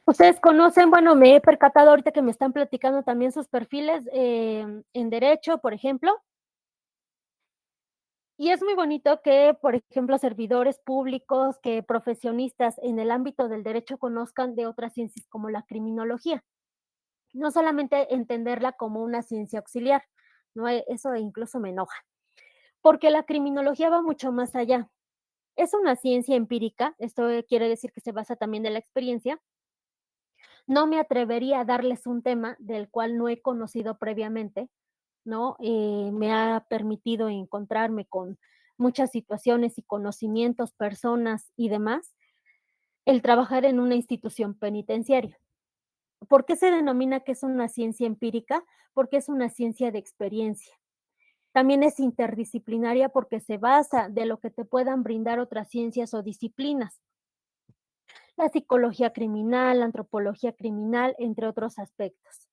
¿Ustedes conocen? Bueno, me he percatado ahorita que me están platicando también sus perfiles, en derecho, por ejemplo, y es muy bonito que, por ejemplo, servidores públicos, que profesionistas en el ámbito del derecho conozcan de otras ciencias como la criminología. No solamente entenderla como una ciencia auxiliar, ¿no? Eso incluso me enoja, porque la criminología va mucho más allá. Es una ciencia empírica, esto quiere decir que se basa también en la experiencia. No me atrevería a darles un tema del cual no he conocido previamente, ¿no? Me ha permitido encontrarme con muchas situaciones y conocimientos, personas y demás, el trabajar en una institución penitenciaria. ¿Por qué se denomina que es una ciencia empírica? Porque es una ciencia de experiencia. También es interdisciplinaria porque se basa de lo que te puedan brindar otras ciencias o disciplinas. La psicología criminal, la antropología criminal, entre otros aspectos.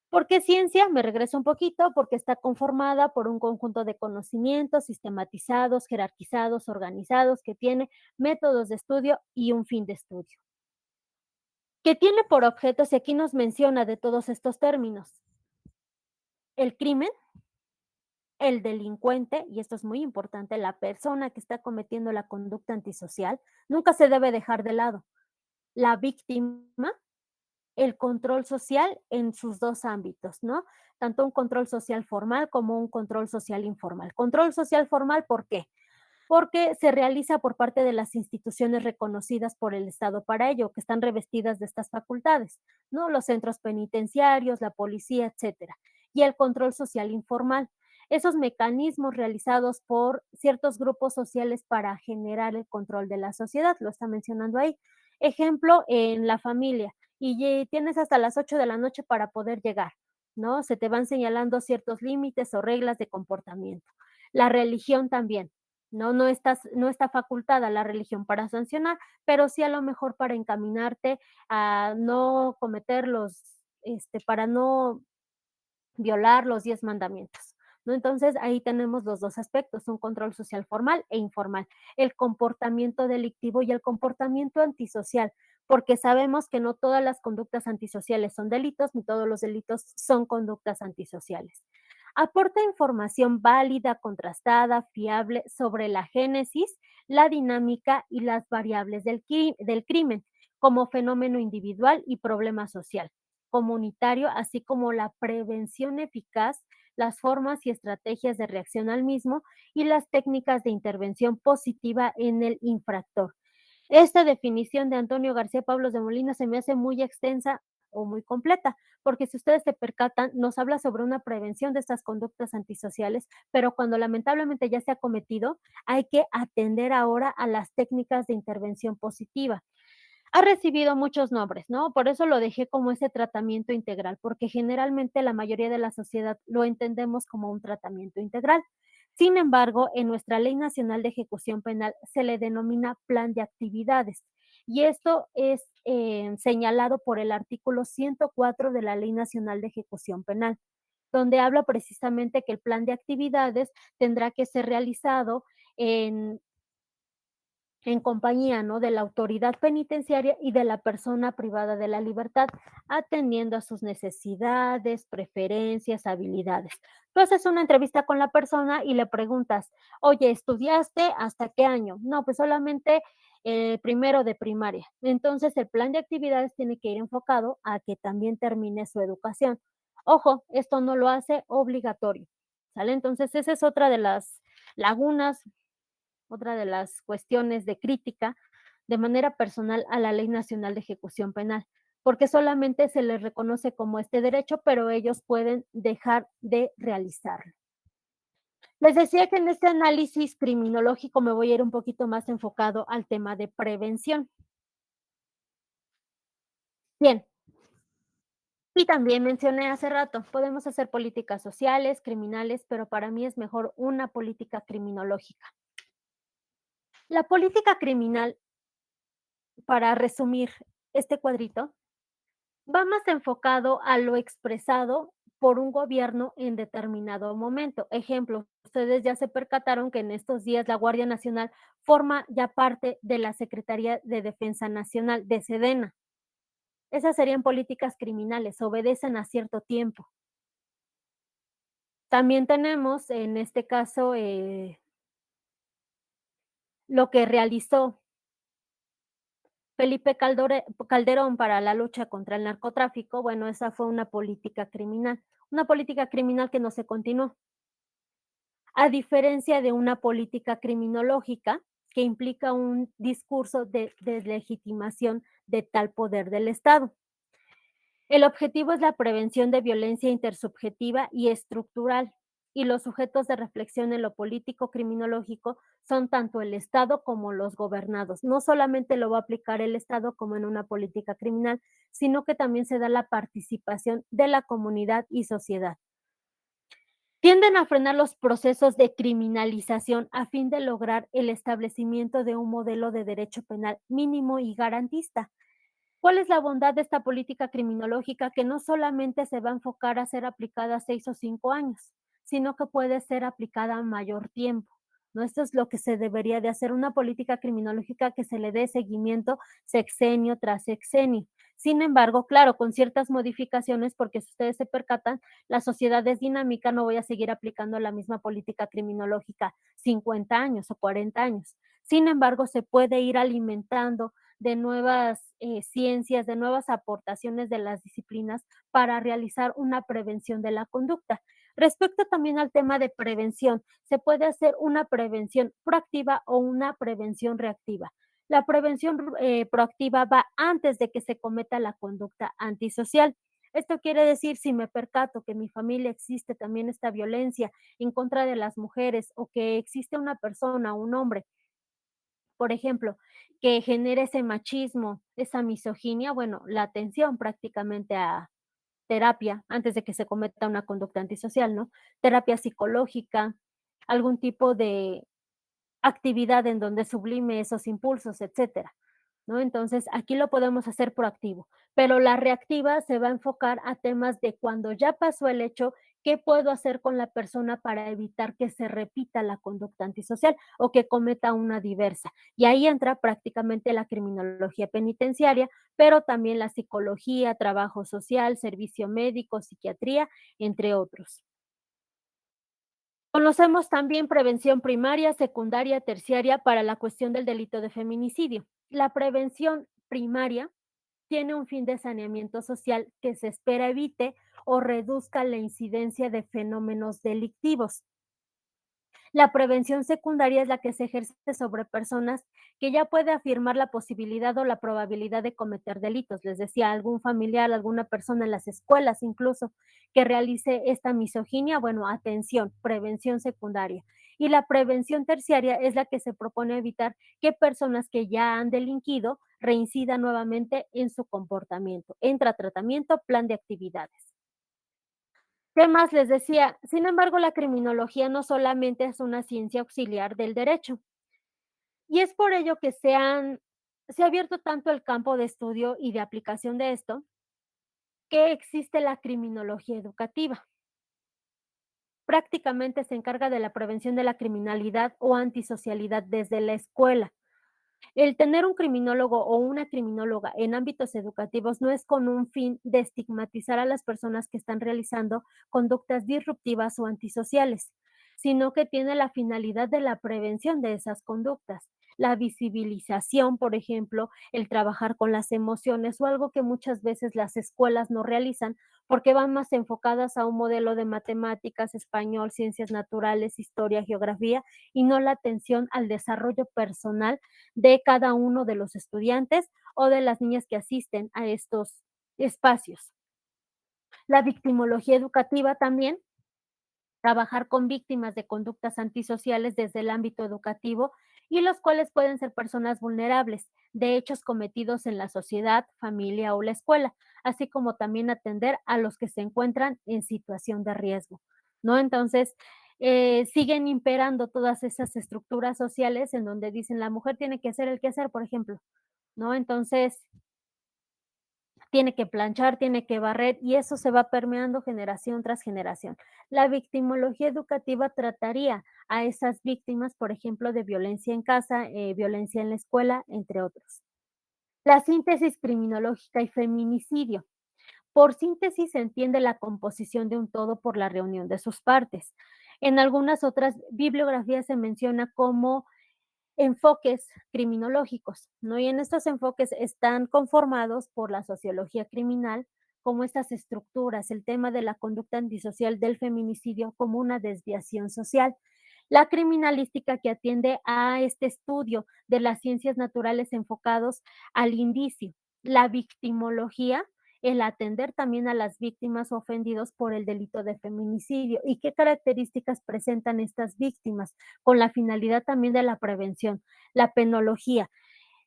¿Por qué ciencia? Me regreso un poquito, porque está conformada por un conjunto de conocimientos sistematizados, jerarquizados, organizados, que tiene métodos de estudio y un fin de estudio. ¿Qué tiene por objetos? Y aquí nos menciona de todos estos términos. El crimen, el delincuente, y esto es muy importante, la persona que está cometiendo la conducta antisocial, nunca se debe dejar de lado. La víctima, el control social en sus 2 ámbitos, ¿no? Tanto un control social formal como un control social informal. Control social formal, ¿por qué? Porque se realiza por parte de las instituciones reconocidas por el Estado para ello, que están revestidas de estas facultades, ¿no? Los centros penitenciarios, la policía, etcétera. Y el control social informal, esos mecanismos realizados por ciertos grupos sociales para generar el control de la sociedad, lo está mencionando ahí. Ejemplo, en la familia, y tienes hasta las 8 de la noche para poder llegar, ¿no? Se te van señalando ciertos límites o reglas de comportamiento. La religión también, no está facultada la religión para sancionar, pero sí a lo mejor para encaminarte a no cometer para no violar los 10 mandamientos, ¿no? Entonces, ahí tenemos los 2 aspectos, un control social formal e informal, el comportamiento delictivo y el comportamiento antisocial, porque sabemos que no todas las conductas antisociales son delitos, ni todos los delitos son conductas antisociales. Aporta información válida, contrastada, fiable sobre la génesis, la dinámica y las variables del crimen, como fenómeno individual y problema social comunitario, así como la prevención eficaz, las formas y estrategias de reacción al mismo y las técnicas de intervención positiva en el infractor. Esta definición de Antonio García Pablos de Molina se me hace muy extensa o muy completa, porque si ustedes se percatan, nos habla sobre una prevención de estas conductas antisociales, pero cuando lamentablemente ya se ha cometido, hay que atender ahora a las técnicas de intervención positiva. Ha recibido muchos nombres, ¿no? Por eso lo dejé como ese tratamiento integral, porque generalmente la mayoría de la sociedad lo entendemos como un tratamiento integral. Sin embargo, en nuestra Ley Nacional de Ejecución Penal se le denomina plan de actividades y esto es señalado por el artículo 104 de la Ley Nacional de Ejecución Penal, donde habla precisamente que el plan de actividades tendrá que ser realizado en compañía, ¿no? De la autoridad penitenciaria y de la persona privada de la libertad, atendiendo a sus necesidades, preferencias, habilidades. Tú haces una entrevista con la persona y le preguntas, oye, ¿estudiaste hasta qué año? No, pues solamente primero de primaria. Entonces el plan de actividades tiene que ir enfocado a que también termine su educación. Ojo, esto no lo hace obligatorio, ¿sale? Entonces esa es otra de las lagunas, otra de las cuestiones de crítica de manera personal a la Ley Nacional de Ejecución Penal, porque solamente se les reconoce como este derecho, pero ellos pueden dejar de realizarlo. Les decía que en este análisis criminológico me voy a ir un poquito más enfocado al tema de prevención. Bien, y también mencioné hace rato, podemos hacer políticas sociales, criminales, pero para mí es mejor una política criminológica. La política criminal, para resumir este cuadrito, va más enfocado a lo expresado por un gobierno en determinado momento. Ejemplo, ustedes ya se percataron que en estos días la Guardia Nacional forma ya parte de la Secretaría de Defensa Nacional, de Sedena. Esas serían políticas criminales, obedecen a cierto tiempo. También tenemos, en este caso, lo que realizó Felipe Calderón para la lucha contra el narcotráfico, bueno, esa fue una política criminal que no se continuó, a diferencia de una política criminológica que implica un discurso de deslegitimación de tal poder del Estado. El objetivo es la prevención de violencia intersubjetiva y estructural, y los sujetos de reflexión en lo político criminológico son tanto el Estado como los gobernados. No solamente lo va a aplicar el Estado como en una política criminal, sino que también se da la participación de la comunidad y sociedad. Tienden a frenar los procesos de criminalización a fin de lograr el establecimiento de un modelo de derecho penal mínimo y garantista. ¿Cuál es la bondad de esta política criminológica? Que no solamente se va a enfocar a ser aplicada 6 o 5 años, sino que puede ser aplicada a mayor tiempo, ¿no? Esto es lo que se debería de hacer, una política criminológica que se le dé seguimiento sexenio tras sexenio. Sin embargo, claro, con ciertas modificaciones, porque si ustedes se percatan, la sociedad es dinámica, no voy a seguir aplicando la misma política criminológica 50 años o 40 años. Sin embargo, se puede ir alimentando de nuevas ciencias, de nuevas aportaciones de las disciplinas para realizar una prevención de la conducta. Respecto también al tema de prevención, se puede hacer una prevención proactiva o una prevención reactiva. La prevención proactiva va antes de que se cometa la conducta antisocial. Esto quiere decir, si me percato que en mi familia existe también esta violencia en contra de las mujeres o que existe una persona, un hombre, por ejemplo, que genere ese machismo, esa misoginia, bueno, la atención prácticamente a terapia antes de que se cometa una conducta antisocial, ¿no? Terapia psicológica, algún tipo de actividad en donde sublime esos impulsos, etcétera, ¿no? Entonces, aquí lo podemos hacer proactivo, pero la reactiva se va a enfocar a temas de cuando ya pasó el hecho, ¿qué puedo hacer con la persona para evitar que se repita la conducta antisocial o que cometa una diversa? Y ahí entra prácticamente la criminología penitenciaria, pero también la psicología, trabajo social, servicio médico, psiquiatría, entre otros. Conocemos también prevención primaria, secundaria, terciaria para la cuestión del delito de feminicidio. La prevención primaria tiene un fin de saneamiento social que se espera evite o reduzca la incidencia de fenómenos delictivos. La prevención secundaria es la que se ejerce sobre personas que ya puede afirmar la posibilidad o la probabilidad de cometer delitos. Les decía, algún familiar, alguna persona en las escuelas incluso que realice esta misoginia, bueno, atención, prevención secundaria. Y la prevención terciaria es la que se propone evitar que personas que ya han delinquido reincidan nuevamente en su comportamiento. Entra tratamiento, plan de actividades. ¿Qué más les decía? Sin embargo, la criminología no solamente es una ciencia auxiliar del derecho, y es por ello que se ha abierto tanto el campo de estudio y de aplicación de esto, que existe la criminología educativa. Prácticamente se encarga de la prevención de la criminalidad o antisocialidad desde la escuela. El tener un criminólogo o una criminóloga en ámbitos educativos no es con un fin de estigmatizar a las personas que están realizando conductas disruptivas o antisociales, sino que tiene la finalidad de la prevención de esas conductas. La visibilización, por ejemplo, el trabajar con las emociones o algo que muchas veces las escuelas no realizan porque van más enfocadas a un modelo de matemáticas, español, ciencias naturales, historia, geografía y no la atención al desarrollo personal de cada uno de los estudiantes o de las niñas que asisten a estos espacios. La victimología educativa también, trabajar con víctimas de conductas antisociales desde el ámbito educativo y los cuales pueden ser personas vulnerables de hechos cometidos en la sociedad, familia o la escuela, así como también atender a los que se encuentran en situación de riesgo, ¿no? Entonces, siguen imperando todas esas estructuras sociales en donde dicen la mujer tiene que hacer el quehacer, por ejemplo, ¿no? Entonces, tiene que planchar, tiene que barrer y eso se va permeando generación tras generación. La victimología educativa trataría a esas víctimas, por ejemplo, de violencia en casa, violencia en la escuela, entre otros. La síntesis criminológica y feminicidio. Por síntesis se entiende la composición de un todo por la reunión de sus partes. En algunas otras bibliografías se menciona como enfoques criminológicos, ¿no? Y en estos enfoques están conformados por la sociología criminal, como estas estructuras, el tema de la conducta antisocial del feminicidio como una desviación social. La criminalística que atiende a este estudio de las ciencias naturales enfocados al indicio. La victimología, el atender también a las víctimas ofendidos por el delito de feminicidio y qué características presentan estas víctimas, con la finalidad también de la prevención. La penología,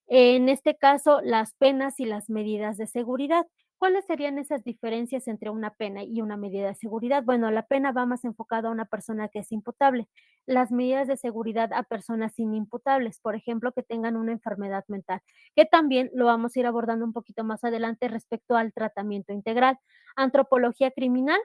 en este caso, las penas y las medidas de seguridad. ¿Cuáles serían esas diferencias entre una pena y una medida de seguridad? Bueno, la pena va más enfocada a una persona que es imputable, las medidas de seguridad a personas inimputables, por ejemplo, que tengan una enfermedad mental, que también lo vamos a ir abordando un poquito más adelante respecto al tratamiento integral. Antropología criminal,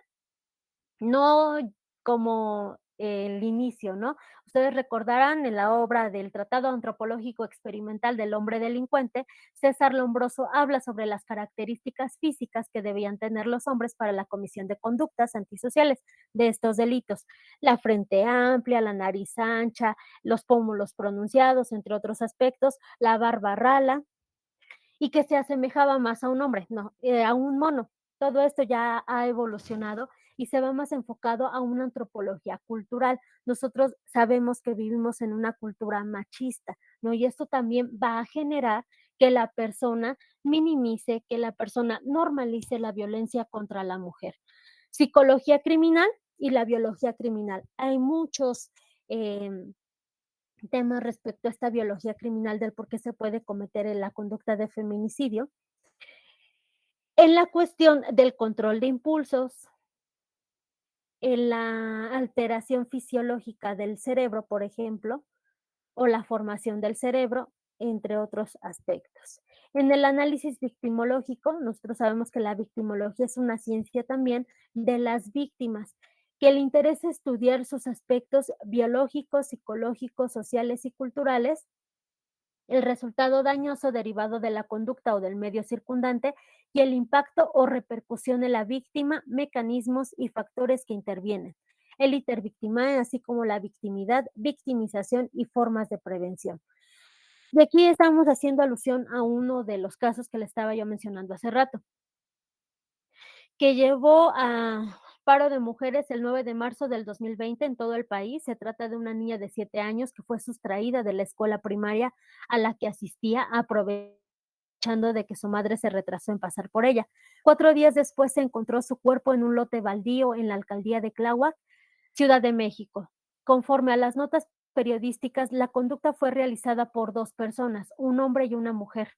no como el inicio, ¿no? Ustedes recordarán en la obra del Tratado Antropológico Experimental del Hombre Delincuente, César Lombroso habla sobre las características físicas que debían tener los hombres para la comisión de conductas antisociales de estos delitos. La frente amplia, la nariz ancha, los pómulos pronunciados, entre otros aspectos, la barba rala, y que se asemejaba más a un hombre, no, a un mono. Todo esto ya ha evolucionado y se va más enfocado a una antropología cultural. Nosotros sabemos que vivimos en una cultura machista, ¿no? Y esto también va a generar que la persona minimice, que la persona normalice la violencia contra la mujer. Psicología criminal y la biología criminal. Hay muchos temas respecto a esta biología criminal del por qué se puede cometer en la conducta de feminicidio. En la cuestión del control de impulsos, en la alteración fisiológica del cerebro, por ejemplo, o la formación del cerebro, entre otros aspectos. En el análisis victimológico, nosotros sabemos que la victimología es una ciencia también de las víctimas, que le interesa estudiar sus aspectos biológicos, psicológicos, sociales y culturales, el resultado dañoso derivado de la conducta o del medio circundante y el impacto o repercusión en la víctima, mecanismos y factores que intervienen. El intervictimaje, así como la victimidad, victimización y formas de prevención. Y aquí estamos haciendo alusión a uno de los casos que le estaba yo mencionando hace rato, que llevó a paro de mujeres el 9 de marzo del 2020 en todo el país. Se trata de una niña de 7 años que fue sustraída de la escuela primaria a la que asistía, aprovechando de que su madre se retrasó en pasar por ella. 4 días después se encontró su cuerpo en un lote baldío en la alcaldía de Tláhuac, Ciudad de México. Conforme a las notas periodísticas, la conducta fue realizada por 2 personas, un hombre y una mujer,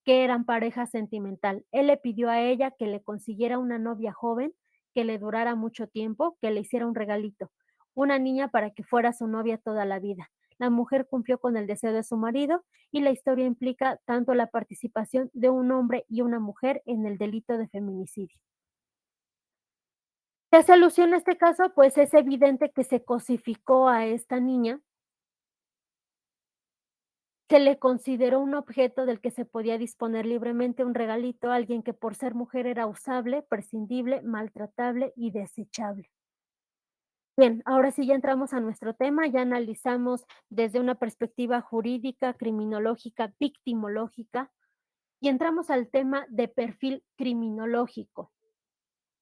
que eran pareja sentimental. Él le pidió a ella que le consiguiera una novia joven, que le durara mucho tiempo, que le hiciera un regalito, una niña para que fuera su novia toda la vida. La mujer cumplió con el deseo de su marido y la historia implica tanto la participación de un hombre y una mujer en el delito de feminicidio. ¿Qué hace alusión a este caso? Pues es evidente que se cosificó a esta niña, se le consideró un objeto del que se podía disponer libremente, un regalito, alguien que por ser mujer era usable, prescindible, maltratable y desechable. Bien, ahora sí ya entramos a nuestro tema, ya analizamos desde una perspectiva jurídica, criminológica, victimológica y entramos al tema de perfil criminológico.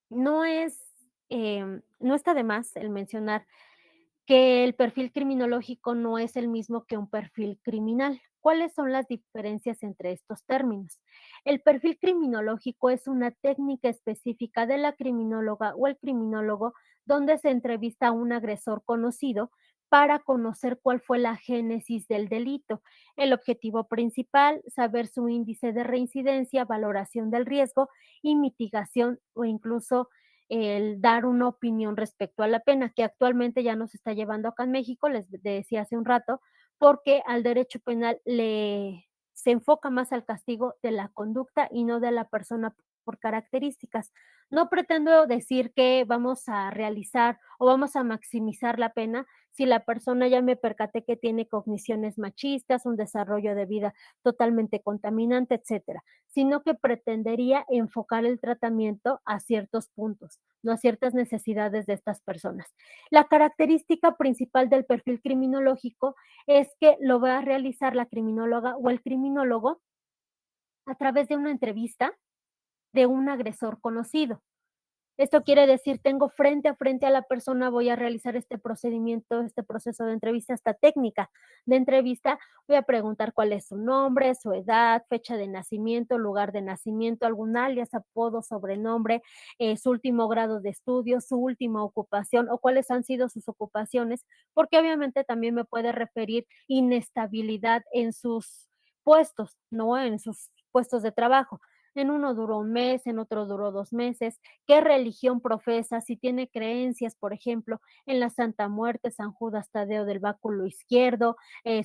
No es, no está de más el mencionar que el perfil criminológico no es el mismo que un perfil criminal. ¿Cuáles son las diferencias entre estos términos? El perfil criminológico es una técnica específica de la criminóloga o el criminólogo donde se entrevista a un agresor conocido para conocer cuál fue la génesis del delito. El objetivo principal, saber su índice de reincidencia, valoración del riesgo y mitigación o incluso el dar una opinión respecto a la pena, que actualmente ya no se está llevando acá en México, les decía hace un rato, porque al derecho penal le se enfoca más al castigo de la conducta y no de la persona por características. No pretendo decir que vamos a realizar o vamos a maximizar la pena, si la persona ya me percaté que tiene cogniciones machistas, un desarrollo de vida totalmente contaminante, etcétera, sino que pretendería enfocar el tratamiento a ciertos puntos, no a ciertas necesidades de estas personas. La característica principal del perfil criminológico es que lo va a realizar la criminóloga o el criminólogo a través de una entrevista de un agresor conocido. Esto quiere decir, tengo frente a frente a la persona, voy a realizar este procedimiento, este proceso de entrevista, esta técnica de entrevista. Voy a preguntar cuál es su nombre, su edad, fecha de nacimiento, lugar de nacimiento, algún alias, apodo, sobrenombre, su último grado de estudio, su última ocupación o cuáles han sido sus ocupaciones, porque obviamente también me puede referir inestabilidad en sus puestos, ¿no? En sus puestos de trabajo. En uno duró un mes, en otro duró 2 meses, qué religión profesa, si tiene creencias, por ejemplo, en la Santa Muerte, San Judas Tadeo del báculo izquierdo,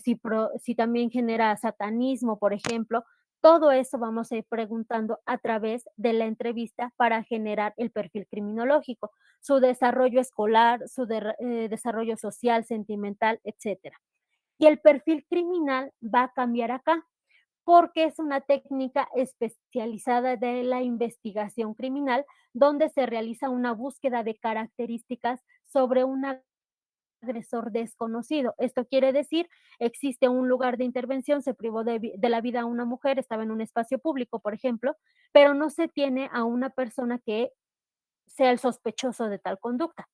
si también genera satanismo, por ejemplo. Todo eso vamos a ir preguntando a través de la entrevista para generar el perfil criminológico, su desarrollo escolar, su desarrollo social, sentimental, etcétera. Y el perfil criminal va a cambiar acá porque es una técnica especializada de la investigación criminal, donde se realiza una búsqueda de características sobre un agresor desconocido. Esto quiere decir, existe un lugar de intervención, se privó de la vida a una mujer, estaba en un espacio público, por ejemplo, pero no se tiene a una persona que sea el sospechoso de tal conducta.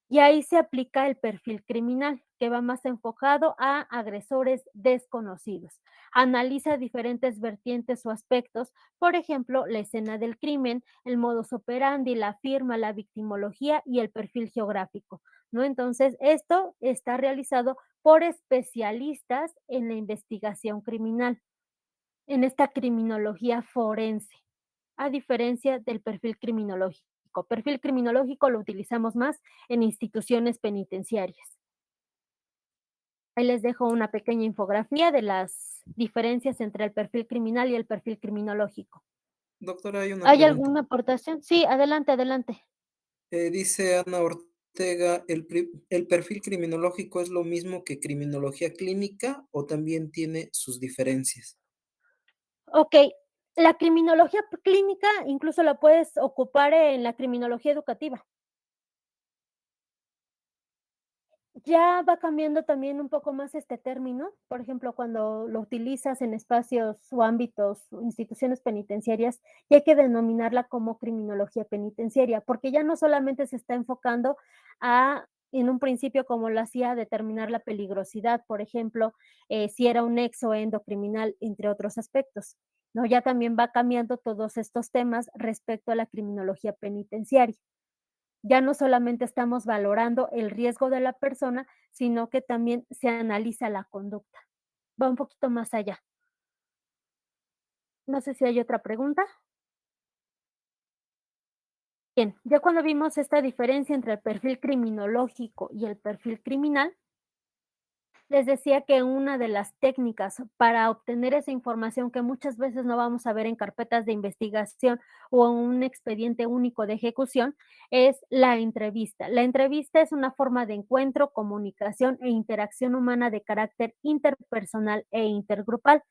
Y ahí se aplica el perfil criminal, que va más enfocado a agresores desconocidos. Analiza diferentes vertientes o aspectos, por ejemplo, la escena del crimen, el modus operandi, la firma, la victimología y el perfil geográfico, ¿no? Entonces, esto está realizado por especialistas en la investigación criminal, en esta criminología forense, a diferencia del perfil criminológico. Perfil criminológico lo utilizamos más en instituciones penitenciarias. Ahí les dejo una pequeña infografía de las diferencias entre el perfil criminal y el perfil criminológico. Doctora, hay una ¿Hay pregunta. alguna aportación? Sí, adelante, adelante. Dice Ana Ortega, ¿el perfil criminológico es lo mismo que criminología clínica o también tiene sus diferencias? Okey, la criminología clínica incluso la puedes ocupar en la criminología educativa. Ya va cambiando también un poco más este término, por ejemplo, cuando lo utilizas en espacios o ámbitos o instituciones penitenciarias, y hay que denominarla como criminología penitenciaria, porque ya no solamente se está enfocando a, en un principio, como lo hacía, determinar la peligrosidad, por ejemplo, si era un nexo endocriminal, entre otros aspectos, ¿no? Ya también va cambiando todos estos temas respecto a la criminología penitenciaria. Ya no solamente estamos valorando el riesgo de la persona, sino que también se analiza la conducta. Va un poquito más allá. No sé si hay otra pregunta. Bien, ya cuando vimos esta diferencia entre el perfil criminológico y el perfil criminal, les decía que una de las técnicas para obtener esa información que muchas veces no vamos a ver en carpetas de investigación o en un expediente único de ejecución es la entrevista. La entrevista es una forma de encuentro, comunicación e interacción humana de carácter interpersonal e intergrupal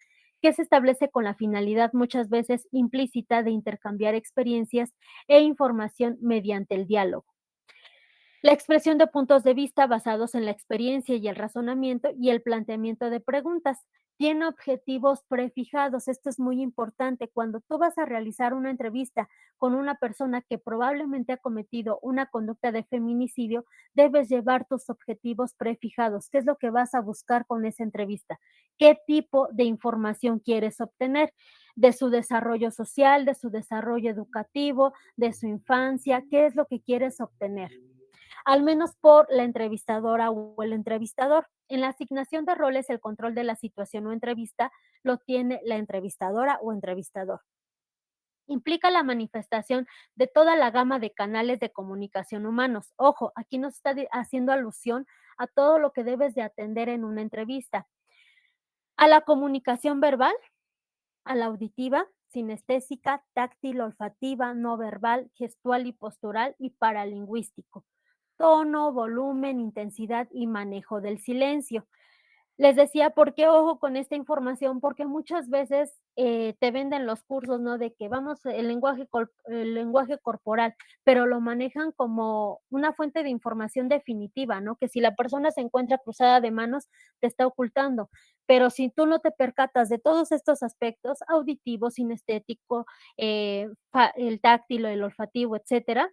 que se establece con la finalidad muchas veces implícita de intercambiar experiencias e información mediante el diálogo. La expresión de puntos de vista basados en la experiencia y el razonamiento y el planteamiento de preguntas. Tiene objetivos prefijados. Esto es muy importante. Cuando tú vas a realizar una entrevista con una persona que probablemente ha cometido una conducta de feminicidio, debes llevar tus objetivos prefijados. ¿Qué es lo que vas a buscar con esa entrevista? ¿Qué tipo de información quieres obtener? De su desarrollo social, de su desarrollo educativo, de su infancia. ¿Qué es lo que quieres obtener? Al menos por la entrevistadora o el entrevistador. En la asignación de roles, el control de la situación o entrevista lo tiene la entrevistadora o entrevistador. Implica la manifestación de toda la gama de canales de comunicación humanos. Ojo, aquí nos está haciendo alusión a todo lo que debes de atender en una entrevista. A la comunicación verbal, a la auditiva, sinestésica, táctil, olfativa, no verbal, gestual y postural y paralingüístico. tono, volumen, intensidad y manejo del silencio. Les decía, ¿por qué ojo con esta información? Porque muchas veces, te venden los cursos, ¿no? De que vamos el lenguaje corporal, pero lo manejan como una fuente de información definitiva, ¿no? Que si la persona se encuentra cruzada de manos, te está ocultando. Pero si tú no te percatas de todos estos aspectos, auditivo, sinestético, fa el táctil, el olfativo, etcétera,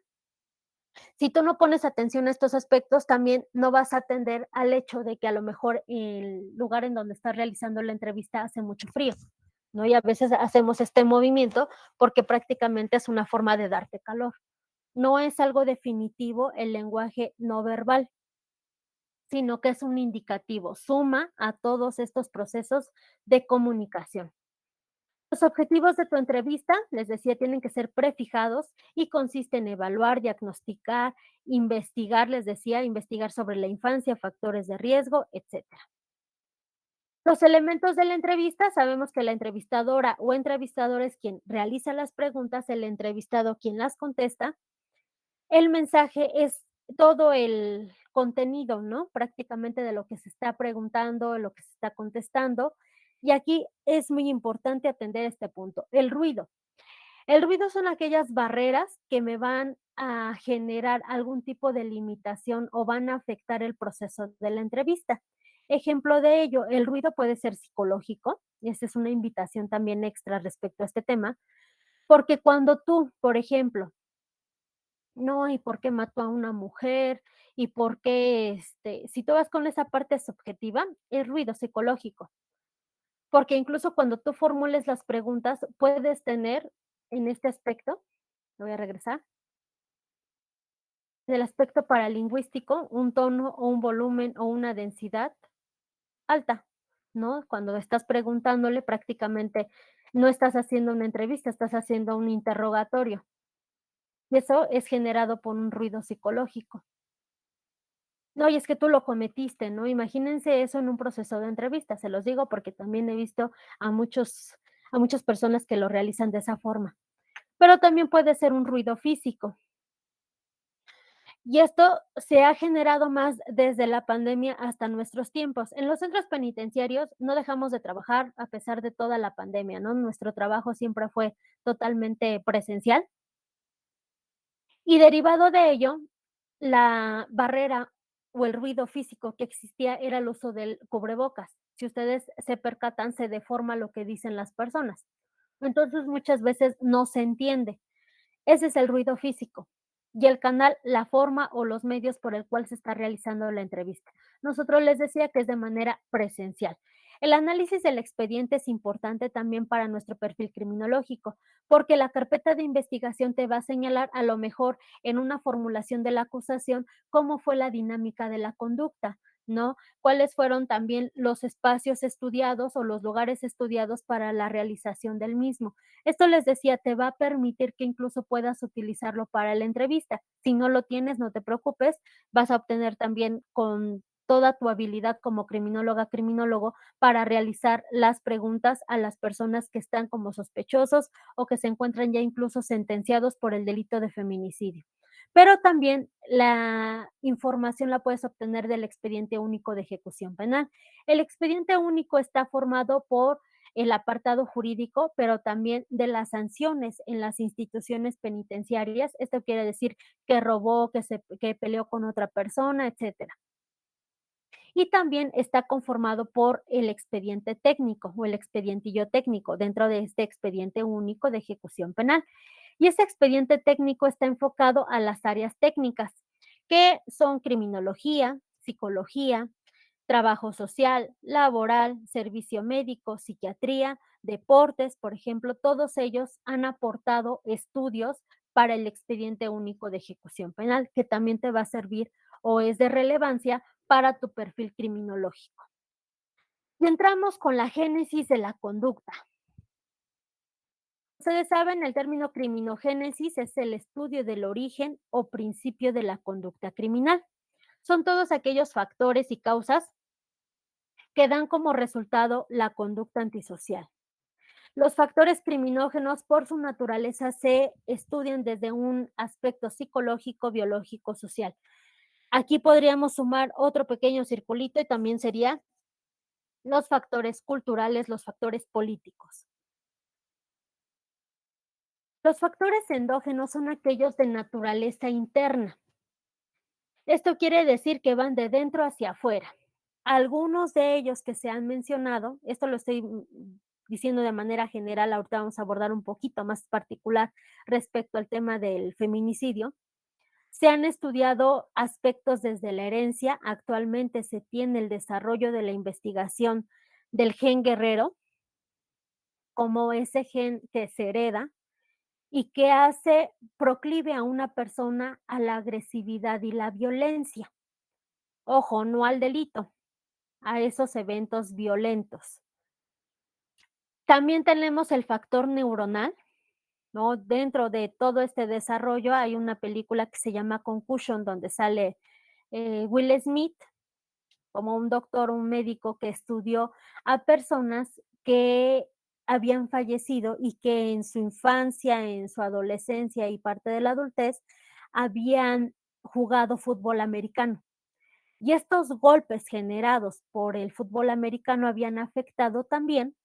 si tú no pones atención a estos aspectos, también no vas a atender al hecho de que a lo mejor el lugar en donde estás realizando la entrevista hace mucho frío, ¿no? Y a veces hacemos este movimiento porque prácticamente es una forma de darte calor. No es algo definitivo el lenguaje no verbal, sino que es un indicativo, suma a todos estos procesos de comunicación. Los objetivos de tu entrevista, les decía, tienen que ser prefijados y consiste en evaluar, diagnosticar, investigar, les decía, investigar sobre la infancia, factores de riesgo, etcétera. Los elementos de la entrevista, sabemos que la entrevistadora o entrevistador es quien realiza las preguntas, el entrevistado quien las contesta. El mensaje es todo el contenido, ¿no? Prácticamente de lo que se está preguntando, lo que se está contestando. Y aquí es muy importante atender este punto, el ruido. El ruido son aquellas barreras que me van a generar algún tipo de limitación o van a afectar el proceso de la entrevista. Ejemplo de ello, el ruido puede ser psicológico, y esta es una invitación también extra respecto a este tema, porque cuando tú, por ejemplo, no, ¿y por qué mató a una mujer? ¿Y por qué, si tú vas con esa parte subjetiva, es ruido psicológico? Porque incluso cuando tú formules las preguntas, puedes tener en este aspecto, voy a regresar, en el aspecto paralingüístico, un tono o un volumen o una densidad alta, ¿no? Cuando estás preguntándole, prácticamente no estás haciendo una entrevista, estás haciendo un interrogatorio. Y eso es generado por un ruido psicológico. No, y es que tú lo cometiste, ¿no? Imagínense eso en un proceso de entrevista, se los digo porque también he visto a muchas personas que lo realizan de esa forma. Pero también puede ser un ruido físico. Y esto se ha generado más desde la pandemia hasta nuestros tiempos. En los centros penitenciarios no dejamos de trabajar a pesar de toda la pandemia, ¿no? Nuestro trabajo siempre fue totalmente presencial y derivado de ello, la barrera o el ruido físico que existía era el uso del cubrebocas. Si ustedes se percatan, se deforma lo que dicen las personas. Entonces, muchas veces no se entiende. Ese es el ruido físico. Y el canal, la forma o los medios por el cual se está realizando la entrevista. Nosotros les decía que es de manera presencial. El análisis del expediente es importante también para nuestro perfil criminológico, porque la carpeta de investigación te va a señalar a lo mejor en una formulación de la acusación cómo fue la dinámica de la conducta, ¿no? Cuáles fueron también los espacios estudiados o los lugares estudiados para la realización del mismo. Esto les decía, te va a permitir que incluso puedas utilizarlo para la entrevista. Si no lo tienes, no te preocupes, vas a obtener también con toda tu habilidad como criminóloga, criminólogo, para realizar las preguntas a las personas que están como sospechosos o que se encuentran ya incluso sentenciados por el delito de feminicidio. Pero también la información la puedes obtener del expediente único de ejecución penal. El expediente único está formado por el apartado jurídico, pero también de las sanciones en las instituciones penitenciarias. Esto quiere decir que robó, que peleó con otra persona, etcétera. Y también está conformado por el expediente técnico o el expedientillo técnico dentro de este expediente único de ejecución penal. Y ese expediente técnico está enfocado a las áreas técnicas, que son criminología, psicología, trabajo social, laboral, servicio médico, psiquiatría, deportes, por ejemplo, todos ellos han aportado estudios para el expediente único de ejecución penal, que también te va a servir o es de relevancia para tu perfil criminológico. Y entramos con la génesis de la conducta. Ustedes saben, el término criminogénesis es el estudio del origen o principio de la conducta criminal. Son todos aquellos factores y causas que dan como resultado la conducta antisocial. Los factores criminógenos, por su naturaleza, se estudian desde un aspecto psicológico, biológico, social. Aquí podríamos sumar otro pequeño circulito y también sería los factores culturales, los factores políticos. Los factores endógenos son aquellos de naturaleza interna. Esto quiere decir que van de dentro hacia afuera. Algunos de ellos que se han mencionado, esto lo estoy diciendo de manera general, ahorita vamos a abordar un poquito más particular respecto al tema del feminicidio. Se han estudiado aspectos desde la herencia. Actualmente se tiene el desarrollo de la investigación del gen guerrero, como ese gen que se hereda y que hace proclive a una persona a la agresividad y la violencia. Ojo, no al delito, a esos eventos violentos. También tenemos el factor neuronal, ¿no? Dentro de todo este desarrollo hay una película que se llama Concussion, donde sale Will Smith como un doctor, un médico que estudió a personas que habían fallecido y que en su infancia, en su adolescencia y parte de la adultez habían jugado fútbol americano. Y estos golpes generados por el fútbol americano habían afectado también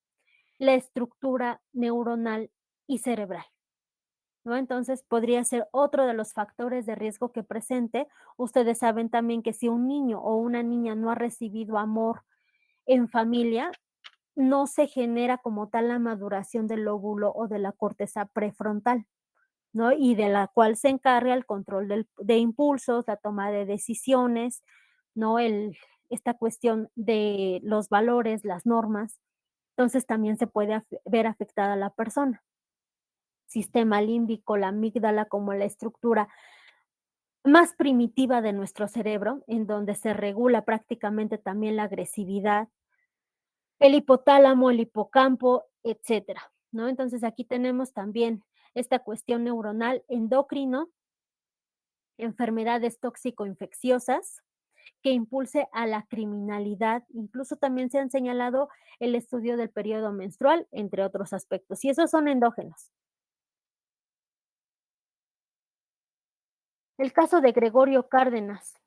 la estructura neuronal y cerebral, ¿no? Entonces, podría ser otro de los factores de riesgo que presente. Ustedes saben también que si un niño o una niña no ha recibido amor en familia, no se genera como tal la maduración del lóbulo o de la corteza prefrontal, ¿no? Y de la cual se encarga el control de impulsos, la toma de decisiones, ¿no? Esta cuestión de los valores, las normas. Entonces, también se puede ver afectada la persona. Sistema límbico, la amígdala como la estructura más primitiva de nuestro cerebro, en donde se regula prácticamente también la agresividad, el hipotálamo, el hipocampo, etcétera, ¿no? Entonces, aquí tenemos también esta cuestión neuronal, endocrino, enfermedades tóxico-infecciosas que impulse a la criminalidad. Incluso también se han señalado el estudio del periodo menstrual, entre otros aspectos, y esos son endógenos. El caso de Gregorio Cárdenas,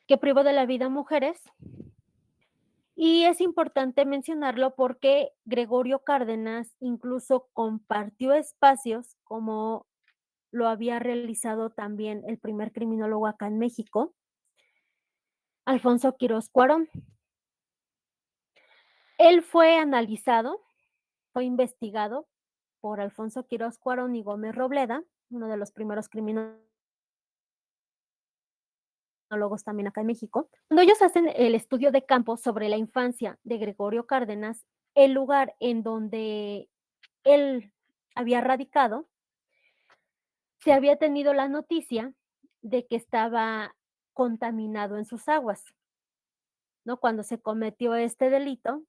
que privó de la vida a mujeres, y es importante mencionarlo porque Gregorio Cárdenas incluso compartió espacios como lo había realizado también el primer criminólogo acá en México, Alfonso Quirós Cuarón. Él fue analizado, fue investigado por Alfonso Quirós Cuarón y Gómez Robleda, uno de los primeros criminólogos también acá en México. Cuando ellos hacen el estudio de campo sobre la infancia de Gregorio Cárdenas, el lugar en donde él había radicado, se había tenido la noticia de que estaba contaminado en sus aguas, ¿no? Cuando se cometió este delito,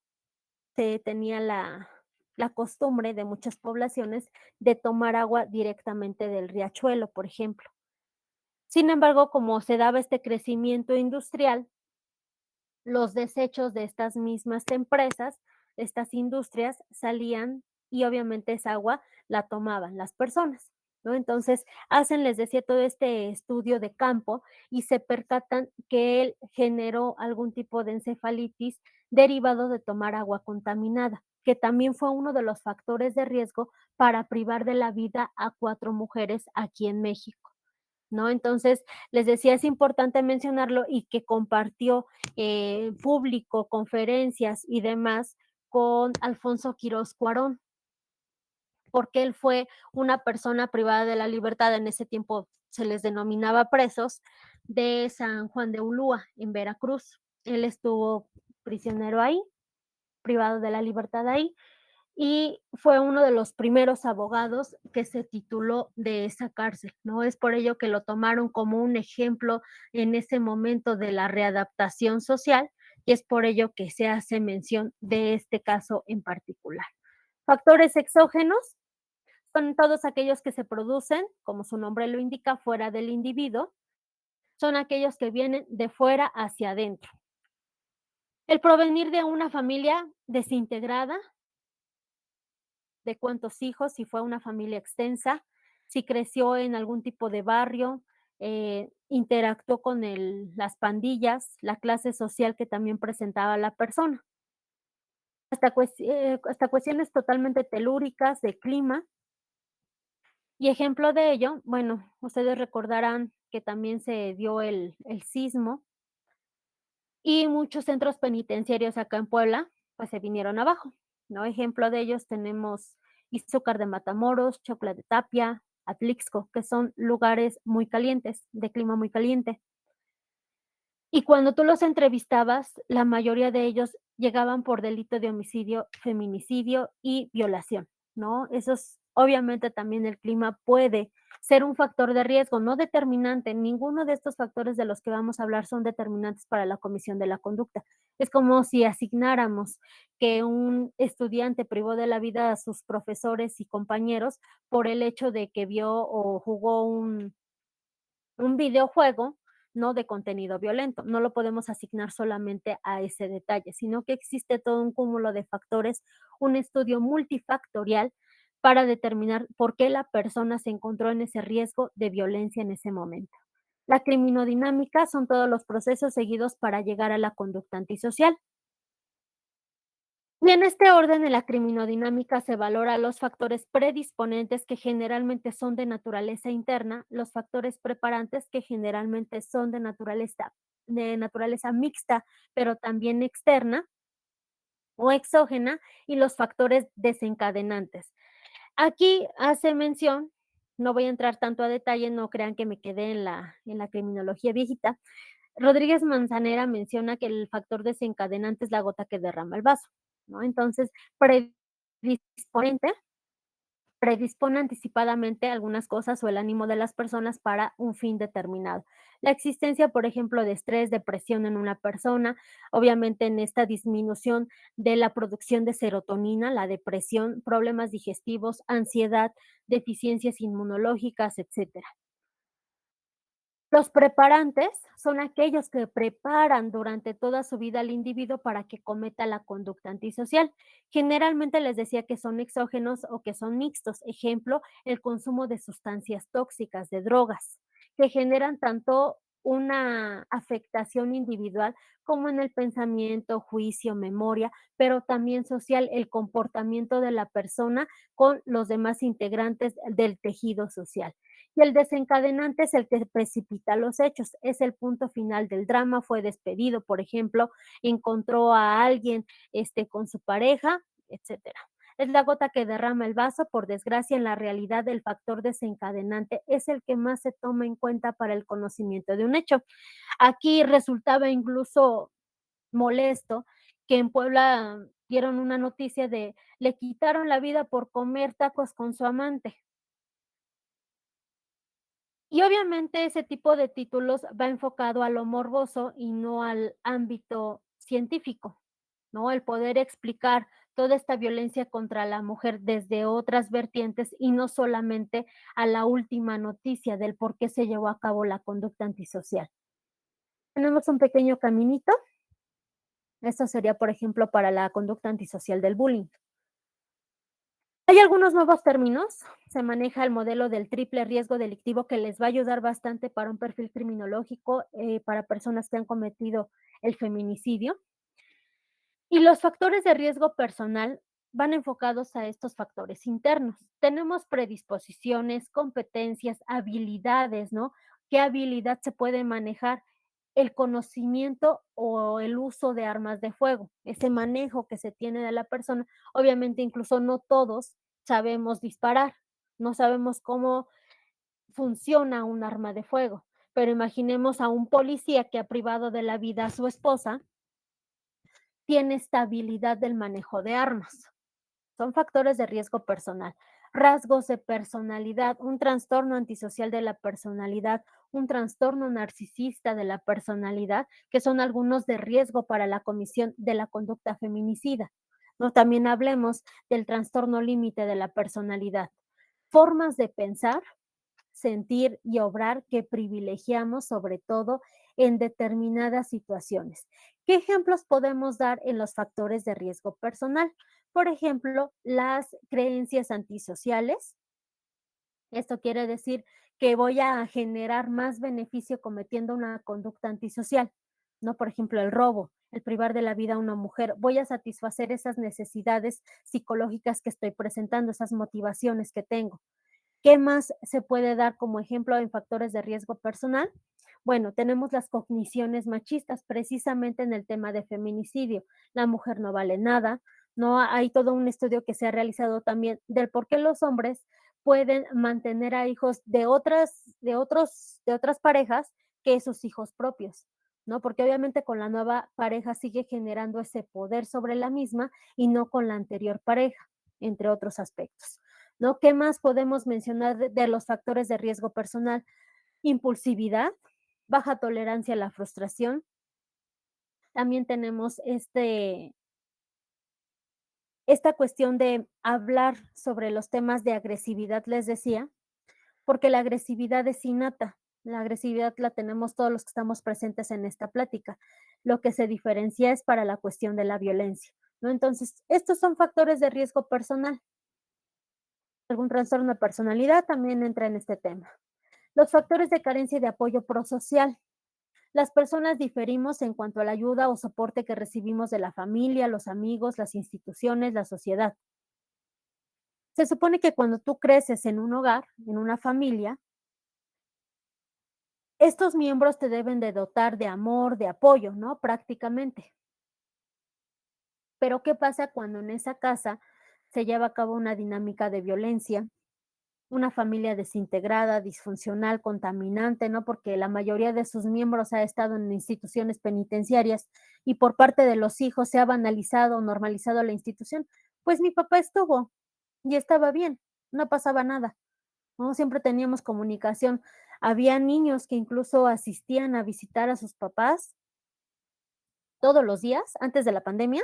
se tenía la costumbre de muchas poblaciones de tomar agua directamente del riachuelo, por ejemplo. Sin embargo, como se daba este crecimiento industrial, los desechos de estas mismas empresas, estas industrias salían y obviamente esa agua la tomaban las personas, ¿no? Entonces, hacen, les decía, todo este estudio de campo y se percatan que él generó algún tipo de encefalitis derivado de tomar agua contaminada, que también fue uno de los factores de riesgo para privar de la vida a 4 mujeres aquí en México, ¿no? Entonces, les decía, es importante mencionarlo y que compartió público, conferencias y demás con Alfonso Quirós Cuarón, porque él fue una persona privada de la libertad, en ese tiempo se les denominaba presos, de San Juan de Ulúa, en Veracruz. Él estuvo prisionero ahí, privado de la libertad ahí, y fue uno de los primeros abogados que se tituló de esa cárcel, ¿no? Es por ello que lo tomaron como un ejemplo en ese momento de la readaptación social y es por ello que se hace mención de este caso en particular. Factores exógenos son todos aquellos que se producen, como su nombre lo indica, fuera del individuo, son aquellos que vienen de fuera hacia adentro. El provenir de una familia desintegrada, de cuántos hijos, si fue una familia extensa, si creció en algún tipo de barrio, interactuó con las pandillas, la clase social que también presentaba la persona, hasta cuestiones totalmente telúricas de clima. Y ejemplo de ello, bueno, ustedes recordarán que también se dio el sismo y muchos centros penitenciarios acá en Puebla, pues, se vinieron abajo, ¿no? Ejemplo de ellos tenemos Izúcar de Matamoros, Chocla de Tapia, Atlixco, que son lugares muy calientes, de clima muy caliente. Y cuando tú los entrevistabas, la mayoría de ellos llegaban por delito de homicidio, feminicidio y violación, ¿no? Esos obviamente también el clima puede ser un factor de riesgo, no determinante. Ninguno de estos factores de los que vamos a hablar son determinantes para la comisión de la conducta. Es como si asignáramos que un estudiante privó de la vida a sus profesores y compañeros por el hecho de que vio o jugó un videojuego, ¿no?, de contenido violento. No lo podemos asignar solamente a ese detalle, sino que existe todo un cúmulo de factores, un estudio multifactorial para determinar por qué la persona se encontró en ese riesgo de violencia en ese momento. La criminodinámica son todos los procesos seguidos para llegar a la conducta antisocial. Y en este orden, en la criminodinámica se valora los factores predisponentes que generalmente son de naturaleza interna, los factores preparantes que generalmente son de naturaleza mixta, pero también externa o exógena, y los factores desencadenantes. Aquí hace mención, no voy a entrar tanto a detalle, no crean que me quedé en la criminología viejita. Rodríguez Manzanera menciona que el factor desencadenante es la gota que derrama el vaso, ¿no? Entonces, predisponente predispone anticipadamente algunas cosas o el ánimo de las personas para un fin determinado. La existencia, por ejemplo, de estrés, depresión en una persona, obviamente en esta disminución de la producción de serotonina, la depresión, problemas digestivos, ansiedad, deficiencias inmunológicas, etcétera. Los preparantes son aquellos que preparan durante toda su vida al individuo para que cometa la conducta antisocial. Generalmente les decía que son exógenos o que son mixtos. Ejemplo, el consumo de sustancias tóxicas, de drogas, que generan tanto una afectación individual como en el pensamiento, juicio, memoria, pero también social, el comportamiento de la persona con los demás integrantes del tejido social. Y el desencadenante es el que precipita los hechos, es el punto final del drama, fue despedido, por ejemplo, encontró a alguien, con su pareja, etcétera. Es la gota que derrama el vaso, por desgracia, en la realidad el factor desencadenante es el que más se toma en cuenta para el conocimiento de un hecho. Aquí resultaba incluso molesto que en Puebla dieron una noticia de le quitaron la vida por comer tacos con su amante. Y obviamente ese tipo de títulos va enfocado a lo morboso y no al ámbito científico, ¿no? El poder explicar toda esta violencia contra la mujer desde otras vertientes y no solamente a la última noticia del por qué se llevó a cabo la conducta antisocial. Tenemos un pequeño caminito. Esto sería, por ejemplo, para la conducta antisocial del bullying. Hay algunos nuevos términos, se maneja el modelo del triple riesgo delictivo que les va a ayudar bastante para un perfil criminológico, para personas que han cometido el feminicidio. Y los factores de riesgo personal van enfocados a estos factores internos. Tenemos predisposiciones, competencias, habilidades, ¿no? ¿Qué habilidad se puede manejar? El conocimiento o el uso de armas de fuego, ese manejo que se tiene de la persona. Obviamente, incluso no todos sabemos disparar, no sabemos cómo funciona un arma de fuego, pero imaginemos a un policía que ha privado de la vida a su esposa, tiene estabilidad del manejo de armas. Son factores de riesgo personal. Rasgos de personalidad, un trastorno antisocial de la personalidad, un trastorno narcisista de la personalidad, que son algunos de riesgo para la comisión de la conducta feminicida. ¿No? También hablemos del trastorno límite de la personalidad. Formas de pensar, sentir y obrar que privilegiamos sobre todo en determinadas situaciones. ¿Qué ejemplos podemos dar en los factores de riesgo personal? Por ejemplo, las creencias antisociales, Esto quiere decir que voy a generar más beneficio cometiendo una conducta antisocial, ¿no? Por ejemplo, el robo, el privar de la vida a una mujer. Voy a satisfacer esas necesidades psicológicas que estoy presentando, esas motivaciones que tengo. ¿Qué más se puede dar como ejemplo en factores de riesgo personal? Bueno, tenemos las cogniciones machistas, precisamente en el tema de feminicidio. La mujer no vale nada, no hay todo un estudio que se ha realizado también del por qué los hombres pueden mantener a hijos de otras parejas que sus hijos propios, ¿no? Porque obviamente con la nueva pareja sigue generando ese poder sobre la misma y no con la anterior pareja, entre otros aspectos. ¿No? ¿Qué más podemos mencionar de los factores de riesgo personal? Impulsividad, baja tolerancia a la frustración. También tenemos esta cuestión de hablar sobre los temas de agresividad, les decía, porque la agresividad es innata. La agresividad la tenemos todos los que estamos presentes en esta plática. Lo que se diferencia es para la cuestión de la violencia, ¿no? Entonces, estos son factores de riesgo personal. Algún trastorno de personalidad también entra en este tema. Los factores de carencia y de apoyo prosocial. Las personas diferimos en cuanto a la ayuda o soporte que recibimos de la familia, los amigos, las instituciones, la sociedad. Se supone que cuando tú creces en un hogar, en una familia, estos miembros te deben de dotar de amor, de apoyo, ¿no? Prácticamente. Pero ¿qué pasa cuando en esa casa se lleva a cabo una dinámica de violencia? Una familia desintegrada, disfuncional, contaminante, ¿no? Porque la mayoría de sus miembros ha estado en instituciones penitenciarias y por parte de los hijos se ha banalizado o normalizado la institución. Pues mi papá estuvo y estaba bien, no pasaba nada, ¿no? Siempre teníamos comunicación. Había niños que incluso asistían a visitar a sus papás todos los días, antes de la pandemia,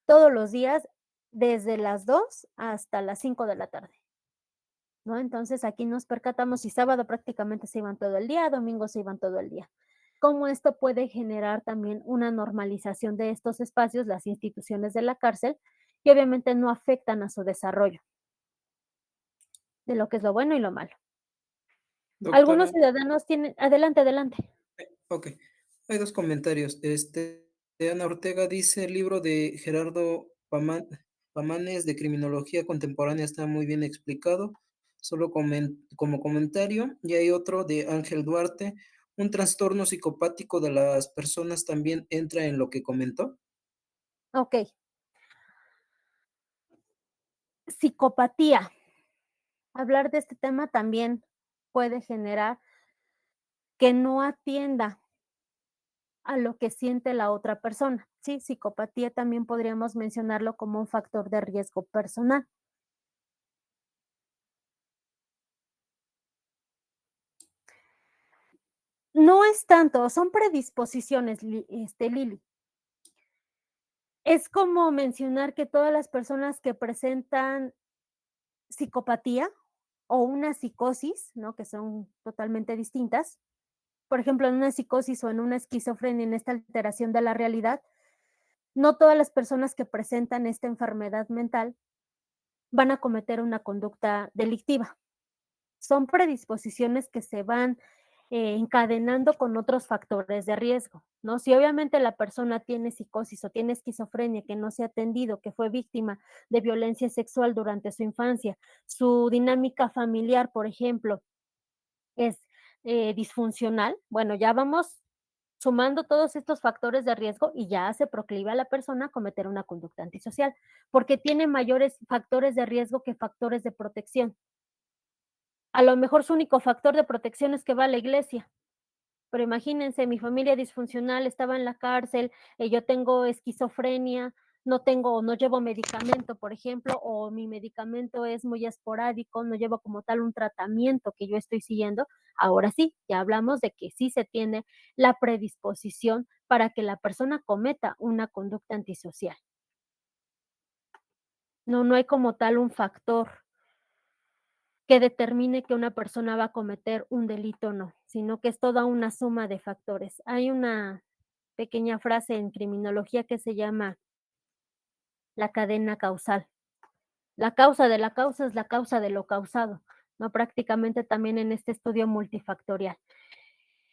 todos los días, desde las 2 hasta las 5 de la tarde. ¿No? Entonces, aquí nos percatamos y sábado prácticamente se iban todo el día, domingo se iban todo el día. Cómo esto puede generar también una normalización de estos espacios, las instituciones de la cárcel, que obviamente no afectan a su desarrollo, de lo que es lo bueno y lo malo. Algunos Doctora, ciudadanos tienen adelante, adelante. ok, hay 2 comentarios. Ana Ortega dice: "El libro de Gerardo Pamanes de Criminología Contemporánea está muy bien explicado", solo como comentario. Y hay otro de Ángel Duarte: "¿Un trastorno psicopático de las personas también entra en lo que comentó?". Okey, psicopatía. Hablar de este tema también puede generar que no atienda a lo que siente la otra persona. Sí, psicopatía también podríamos mencionarlo como un factor de riesgo personal. No es tanto, son predisposiciones, Lili. Es como mencionar que todas las personas que presentan psicopatía o una psicosis, ¿no? Que son totalmente distintas. Por ejemplo, en una psicosis o en una esquizofrenia, en esta alteración de la realidad, no todas las personas que presentan esta enfermedad mental van a cometer una conducta delictiva. Son predisposiciones que se van, encadenando con otros factores de riesgo, ¿no? Si obviamente la persona tiene psicosis o tiene esquizofrenia que no se ha atendido, que fue víctima de violencia sexual durante su infancia, su dinámica familiar, por ejemplo, es, disfuncional, bueno, ya vamos sumando todos estos factores de riesgo y ya se procliva a la persona a cometer una conducta antisocial, porque tiene mayores factores de riesgo que factores de protección. A lo mejor su único factor de protección es que va a la iglesia, pero imagínense, mi familia disfuncional estaba en la cárcel, yo tengo esquizofrenia, no tengo o no llevo medicamento, por ejemplo, o mi medicamento es muy esporádico, no llevo como tal un tratamiento que yo estoy siguiendo. Ahora sí, ya hablamos de que sí se tiene la predisposición para que la persona cometa una conducta antisocial. No hay como tal un factor que determine que una persona va a cometer un delito o no, sino que es toda una suma de factores. Hay una pequeña frase en criminología que se llama la cadena causal. La causa de la causa es la causa de lo causado. ¿no? Prácticamente también en este estudio multifactorial.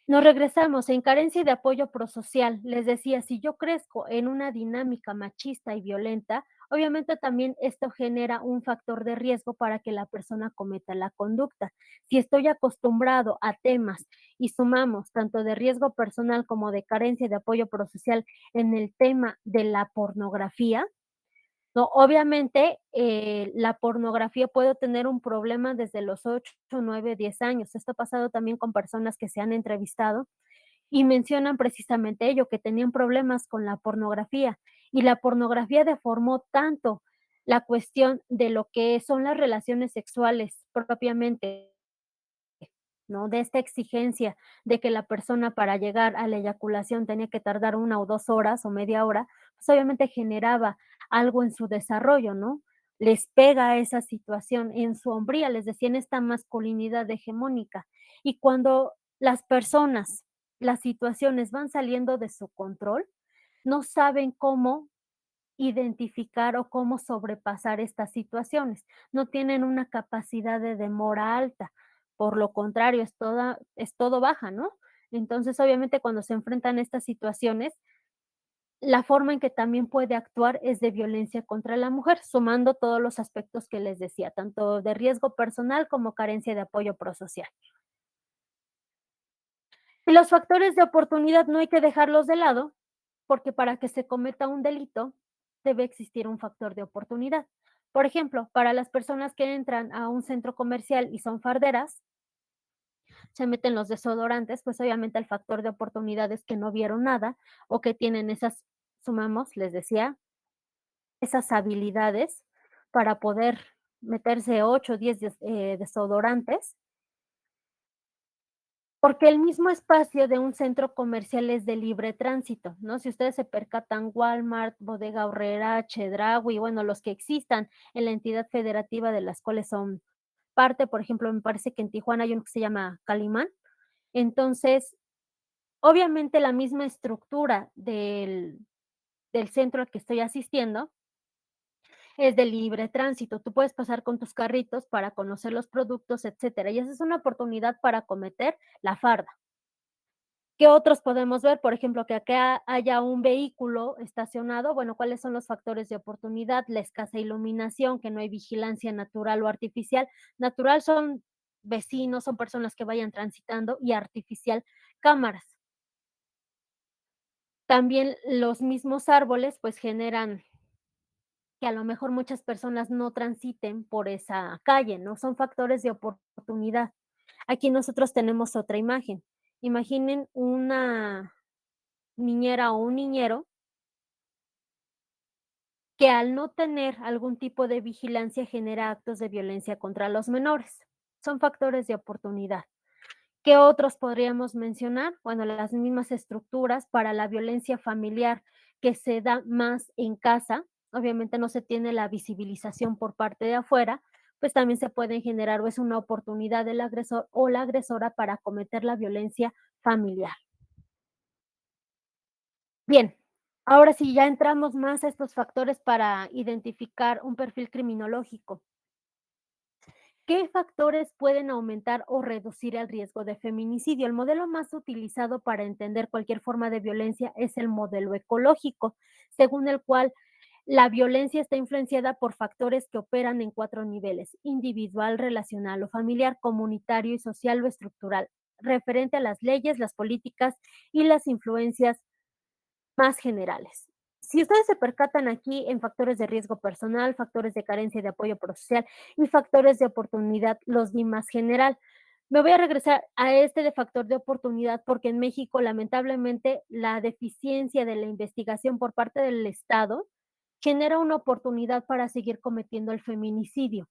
Nos regresamos en carencia de apoyo prosocial. Les decía, si yo crezco en una dinámica machista y violenta, obviamente también esto genera un factor de riesgo para que la persona cometa la conducta. Si estoy acostumbrado a temas y sumamos tanto de riesgo personal como de carencia de apoyo prosocial en el tema de la pornografía, no, obviamente, la pornografía puede tener un problema desde los 8, 9, 10 años. Esto ha pasado también con personas que se han entrevistado y mencionan precisamente ello, que tenían problemas con la pornografía, y la pornografía deformó tanto la cuestión de lo que son las relaciones sexuales propiamente, ¿no? De esta exigencia de que la persona para llegar a la eyaculación tenía que tardar 1 o 2 horas o media hora, pues obviamente generaba algo en su desarrollo, ¿no? Les pega esa situación en su hombría, les decía, en esta masculinidad hegemónica. Y cuando las personas, las situaciones van saliendo de su control, no saben cómo identificar o cómo sobrepasar estas situaciones. No tienen una capacidad de demora alta, por lo contrario, es todo baja, ¿no? Entonces, obviamente, cuando se enfrentan a estas situaciones, la forma en que también puede actuar es de violencia contra la mujer, sumando todos los aspectos que les decía, tanto de riesgo personal como carencia de apoyo prosocial. Y los factores de oportunidad no hay que dejarlos de lado, porque para que se cometa un delito debe existir un factor de oportunidad. Por ejemplo, para las personas que entran a un centro comercial y son farderas, se meten los desodorantes, pues obviamente el factor de oportunidad es que no vieron nada o que tienen esas, sumamos, les decía, esas habilidades para poder meterse 8 o 10 desodorantes. Porque el mismo espacio de un centro comercial es de libre tránsito, ¿no? Si ustedes se percatan, Walmart, Bodega Aurrera, Chedraui, bueno, los que existan en la entidad federativa de las cuales son parte, por ejemplo, me parece que en Tijuana hay uno que se llama Calimán. Entonces, obviamente la misma estructura del centro al que estoy asistiendo es de libre tránsito. Tú puedes pasar con tus carritos para conocer los productos, etcétera, y esa es una oportunidad para cometer la farda. ¿Qué otros podemos ver? Por ejemplo, que acá haya un vehículo estacionado, bueno, ¿cuáles son los factores de oportunidad? La escasa iluminación, que no hay vigilancia natural o artificial. Natural son vecinos, son personas que vayan transitando, y artificial, cámaras. También los mismos árboles, pues, generan que a lo mejor muchas personas no transiten por esa calle, ¿no? Son factores de oportunidad. Aquí nosotros tenemos otra imagen. Imaginen una niñera o un niñero que al no tener algún tipo de vigilancia genera actos de violencia contra los menores. Son factores de oportunidad. ¿Qué otros podríamos mencionar? Bueno, las mismas estructuras para la violencia familiar que se da más en casa. Obviamente no se tiene la visibilización por parte de afuera, pues también se pueden generar o es una oportunidad del agresor o la agresora para cometer la violencia familiar. Bien, ahora sí, ya entramos más a estos factores para identificar un perfil criminológico. ¿Qué factores pueden aumentar o reducir el riesgo de feminicidio? El modelo más utilizado para entender cualquier forma de violencia es el modelo ecológico, según el cual la violencia está influenciada por factores que operan en 4 niveles: individual, relacional o familiar, comunitario y social o estructural, referente a las leyes, las políticas y las influencias más generales. Si ustedes se percatan aquí en factores de riesgo personal, factores de carencia de apoyo prosocial y factores de oportunidad, los di más general. Me voy a regresar a este de factor de oportunidad porque en México, lamentablemente, la deficiencia de la investigación por parte del Estado genera una oportunidad para seguir cometiendo el feminicidio,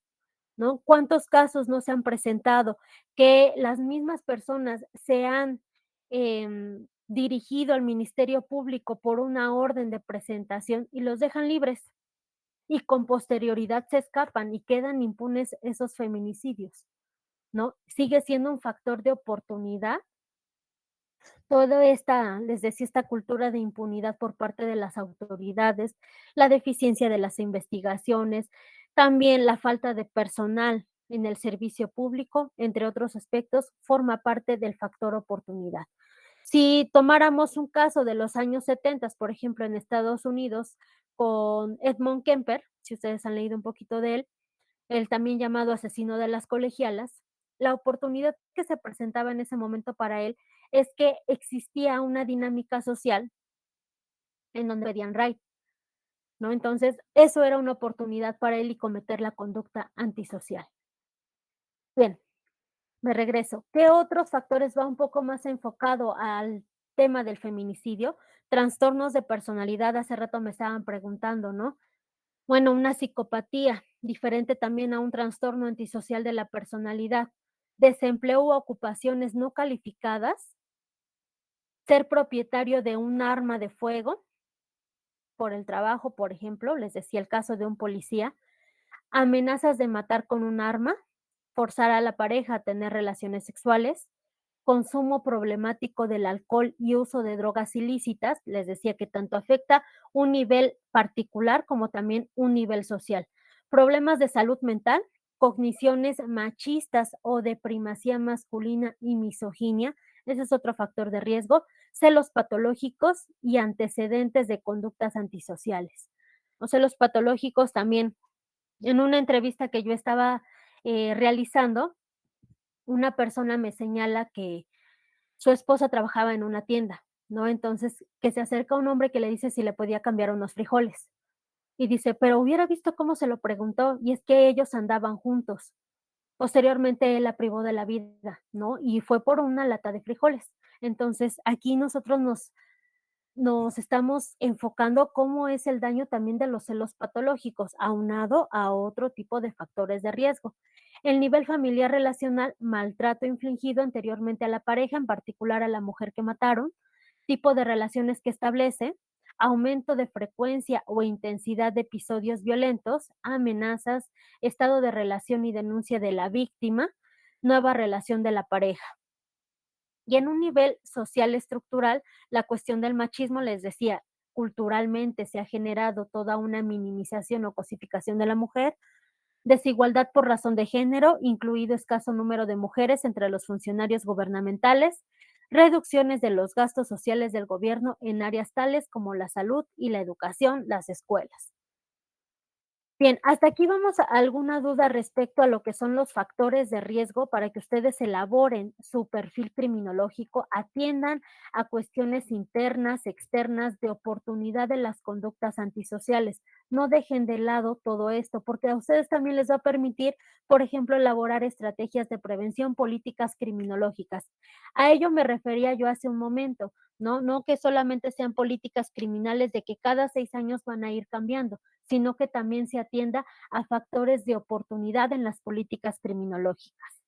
¿no? ¿Cuántos casos no se han presentado que las mismas personas se han, dirigido al Ministerio Público por una orden de presentación y los dejan libres, y con posterioridad se escapan y quedan impunes esos feminicidios, ¿no? Sigue siendo un factor de oportunidad toda esta, les decía, esta cultura de impunidad por parte de las autoridades, la deficiencia de las investigaciones, también la falta de personal en el servicio público, entre otros aspectos, forma parte del factor oportunidad. Si tomáramos un caso de los años 70, por ejemplo, en Estados Unidos, con Edmund Kemper, si ustedes han leído un poquito de él, el también llamado asesino de las colegialas, la oportunidad que se presentaba en ese momento para él es que existía una dinámica social en donde pedían ray, ¿no? Entonces, eso era una oportunidad para él y cometer la conducta antisocial. Bien, me regreso. ¿Qué otros factores va un poco más enfocado al tema del feminicidio? Trastornos de personalidad, hace rato me estaban preguntando, ¿no? Bueno, una psicopatía, diferente también a un trastorno antisocial de la personalidad, desempleo u ocupaciones no calificadas, ser propietario de un arma de fuego por el trabajo, por ejemplo, les decía el caso de un policía, amenazas de matar con un arma, forzar a la pareja a tener relaciones sexuales, consumo problemático del alcohol y uso de drogas ilícitas, les decía que tanto afecta un nivel particular como también un nivel social. Problemas de salud mental, cogniciones machistas o de primacía masculina y misoginia, ese es otro factor de riesgo, celos patológicos y antecedentes de conductas antisociales. Los celos patológicos también, en una entrevista que yo estaba realizando, una persona me señala que su esposa trabajaba en una tienda, ¿no? Entonces, que se acerca un hombre que le dice si le podía cambiar unos frijoles. Y dice, pero hubiera visto cómo se lo preguntó, y es que ellos andaban juntos. Posteriormente, él la privó de la vida, ¿no? Y fue por una lata de frijoles. Entonces, aquí nosotros nos estamos enfocando cómo es el daño también de los celos patológicos, aunado a otro tipo de factores de riesgo. El nivel familiar relacional, maltrato infligido anteriormente a la pareja, en particular a la mujer que mataron, tipo de relaciones que establece, aumento de frecuencia o intensidad de episodios violentos, amenazas, estado de relación y denuncia de la víctima, nueva relación de la pareja. Y en un nivel social estructural, la cuestión del machismo, les decía, culturalmente se ha generado toda una minimización o cosificación de la mujer, desigualdad por razón de género, incluido escaso número de mujeres entre los funcionarios gubernamentales, reducciones de los gastos sociales del gobierno en áreas tales como la salud y la educación, las escuelas. Bien, hasta aquí vamos a alguna duda respecto a lo que son los factores de riesgo para que ustedes elaboren su perfil criminológico, atiendan a cuestiones internas, externas, de oportunidad de las conductas antisociales. No dejen de lado todo esto, porque a ustedes también les va a permitir, por ejemplo, elaborar estrategias de prevención, políticas criminológicas. A ello me refería yo hace un momento, ¿no? No que solamente sean políticas criminales de que cada 6 años van a ir cambiando, sino que también se atienda a factores de oportunidad en las políticas criminológicas.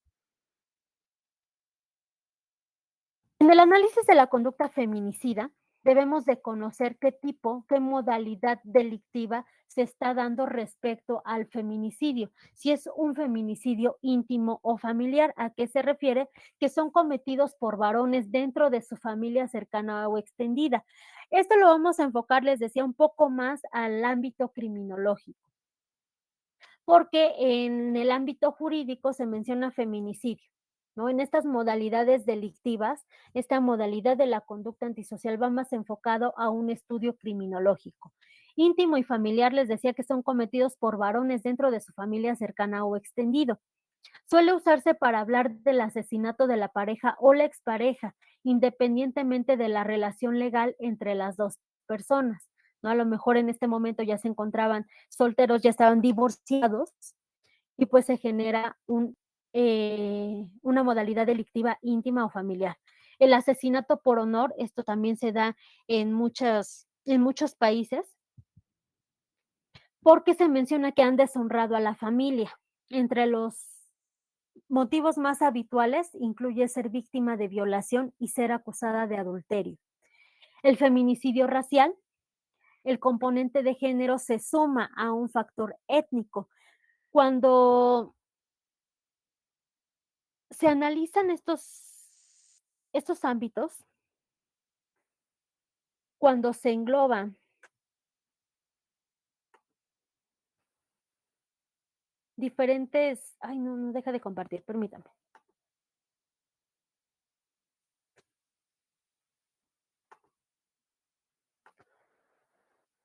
En el análisis de la conducta feminicida, debemos de conocer qué tipo, qué modalidad delictiva se está dando respecto al feminicidio. Si es un feminicidio íntimo o familiar, ¿a qué se refiere? Que son cometidos por varones dentro de su familia cercana o extendida. Esto lo vamos a enfocar, les decía, un poco más al ámbito criminológico, porque en el ámbito jurídico se menciona feminicidio, ¿no? En estas modalidades delictivas, esta modalidad de la conducta antisocial va más enfocado a un estudio criminológico. Íntimo y familiar, les decía que son cometidos por varones dentro de su familia cercana o extendido. Suele usarse para hablar del asesinato de la pareja o la expareja, independientemente de la relación legal entre las dos personas, ¿no? A lo mejor en este momento ya se encontraban solteros, ya estaban divorciados y pues se genera una modalidad delictiva íntima o familiar. El asesinato por honor, esto también se da en muchos países, porque se menciona que han deshonrado a la familia. Entre los motivos más habituales incluye ser víctima de violación y ser acusada de adulterio. El feminicidio racial, el componente de género se suma a un factor étnico. Cuando se analizan estos ámbitos, cuando se engloban diferentes ay, no, no deja de compartir, permítame.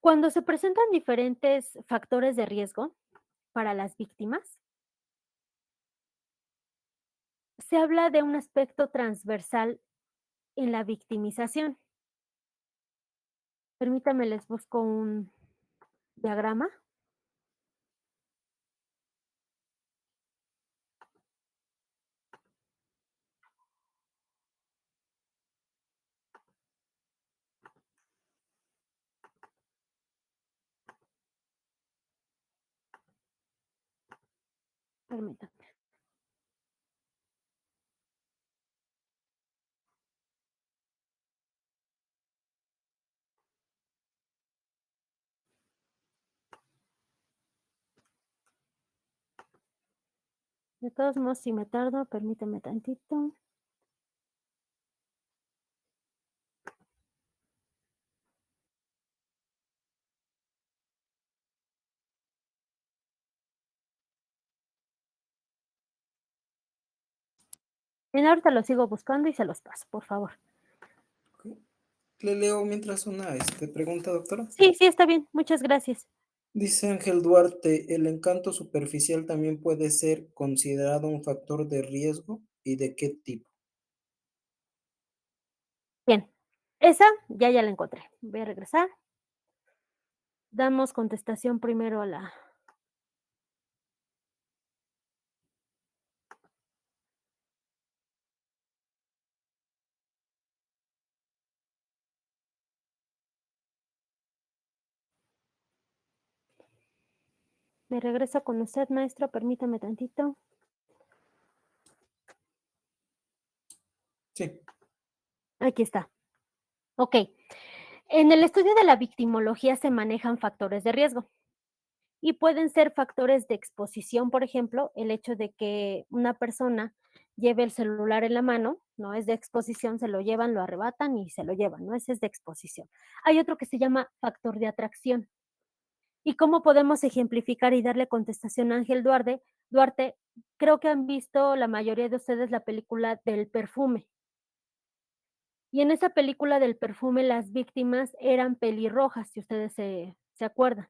Cuando se presentan diferentes factores de riesgo para las víctimas, se habla de un aspecto transversal en la victimización. Permítame, les busco un diagrama. Permítame. De todos modos, si me tardo, permíteme tantito. Bien, ahorita lo sigo buscando y se los paso, por favor. Ok. Le leo mientras una pregunta, doctora. Sí, sí, está bien, muchas gracias. Dice Ángel Duarte, ¿el encanto superficial también puede ser considerado un factor de riesgo y de qué tipo? Bien, esa ya la encontré. Voy a regresar. Damos contestación primero a la me regreso con usted, maestro, permítame tantito. Sí, Aquí está. Okey. En el estudio de la victimología se manejan factores de riesgo y pueden ser factores de exposición, por ejemplo, el hecho de que una persona lleve el celular en la mano, ¿no? Es de exposición, se lo llevan, lo arrebatan y se lo llevan, ¿no? Ese es de exposición. Hay otro que se llama factor de atracción. ¿Y cómo podemos ejemplificar y darle contestación a Ángel Duarte? Creo que han visto la mayoría de ustedes la película del perfume. Y en esa película del perfume, las víctimas eran pelirrojas, si ustedes se acuerdan.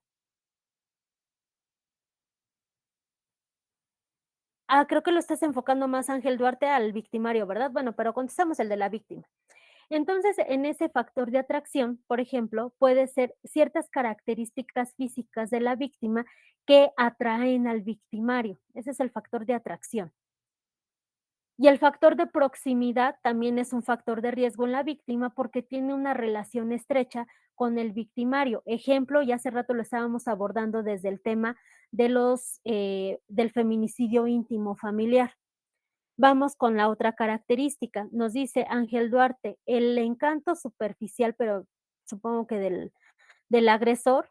Ah, creo que lo estás enfocando más, Ángel Duarte, al victimario, ¿verdad? Bueno, pero contestamos el de la víctima. Entonces, en ese factor de atracción, por ejemplo, puede ser ciertas características físicas de la víctima que atraen al victimario. Ese es el factor de atracción. Y el factor de proximidad también es un factor de riesgo en la víctima porque tiene una relación estrecha con el victimario. Ejemplo, y hace rato lo estábamos abordando desde el tema de del feminicidio íntimo familiar. Vamos con la otra característica. Nos dice Ángel Duarte, el encanto superficial, pero supongo que del agresor,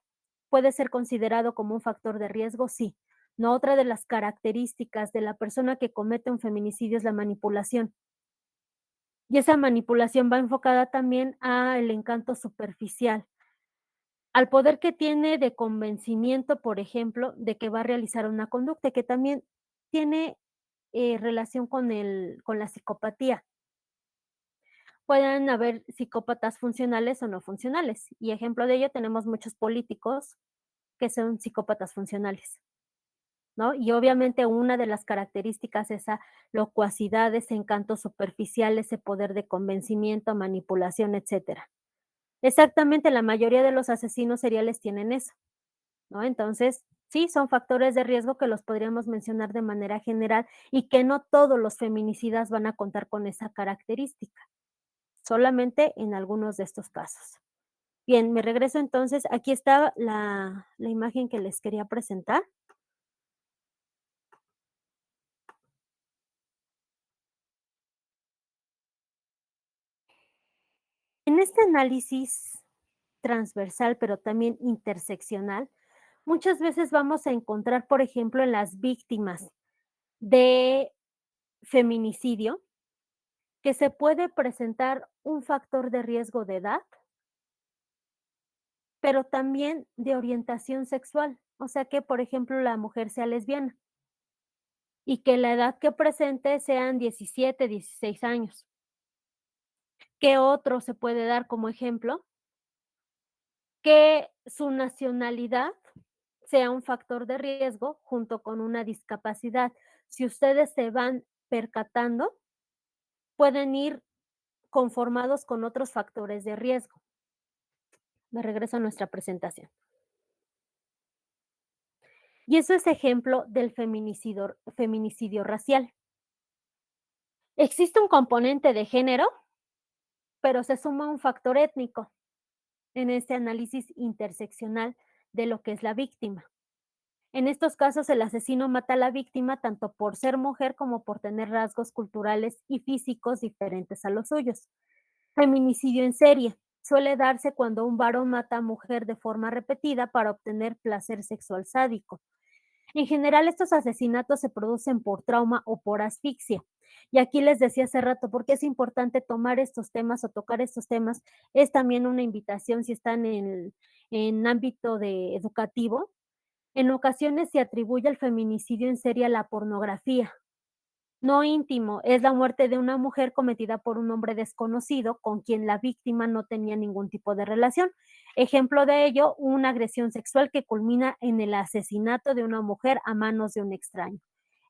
¿puede ser considerado como un factor de riesgo? Sí. No, otra de las características de la persona que comete un feminicidio es la manipulación. Y esa manipulación va enfocada también al encanto superficial, al poder que tiene de convencimiento, por ejemplo, de que va a realizar una conducta, que también tiene relación con la psicopatía. Pueden haber psicópatas funcionales o no funcionales. Y ejemplo de ello tenemos muchos políticos que son psicópatas funcionales, ¿no? Y obviamente una de las características, esa locuacidad, ese encanto superficial, ese poder de convencimiento, manipulación, etcétera. Exactamente, la mayoría de los asesinos seriales tienen eso, ¿no? Entonces, sí, son factores de riesgo que los podríamos mencionar de manera general y que no todos los feminicidas van a contar con esa característica, solamente en algunos de estos casos. Bien, me regreso entonces, aquí está la imagen que les quería presentar. En este análisis transversal, pero también interseccional, muchas veces vamos a encontrar, por ejemplo, en las víctimas de feminicidio, que se puede presentar un factor de riesgo de edad, pero también de orientación sexual, o sea que, por ejemplo, la mujer sea lesbiana. y que la edad que presente sean 17, 16 años. ¿Qué otro se puede dar como ejemplo? Que su nacionalidad sea un factor de riesgo junto con una discapacidad. Si ustedes se van percatando, pueden ir conformados con otros factores de riesgo. Me regreso a nuestra presentación. Y eso es ejemplo del feminicidio racial. Existe un componente de género, pero se suma un factor étnico en este análisis interseccional de lo que es la víctima. En estos casos, el asesino mata a la víctima tanto por ser mujer como por tener rasgos culturales y físicos diferentes a los suyos. Feminicidio en serie suele darse cuando un varón mata a mujer de forma repetida para obtener placer sexual sádico. En general, estos asesinatos se producen por trauma o por asfixia. Y aquí les decía hace rato, ¿por qué es importante tomar estos temas o tocar estos temas? Es también una invitación si están en ámbito de educativo. En ocasiones se atribuye el feminicidio en serie a la pornografía. No íntimo, es la muerte de una mujer cometida por un hombre desconocido con quien la víctima no tenía ningún tipo de relación. Ejemplo de ello, una agresión sexual que culmina en el asesinato de una mujer a manos de un extraño.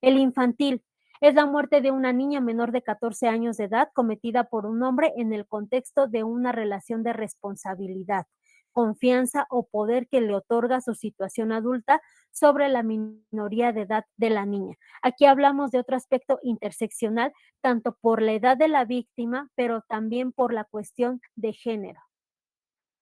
El infantil es la muerte de una niña menor de 14 años de edad cometida por un hombre en el contexto de una relación de responsabilidad, confianza o poder que le otorga su situación adulta sobre la minoría de edad de la niña. Aquí hablamos de otro aspecto interseccional, tanto por la edad de la víctima, pero también por la cuestión de género.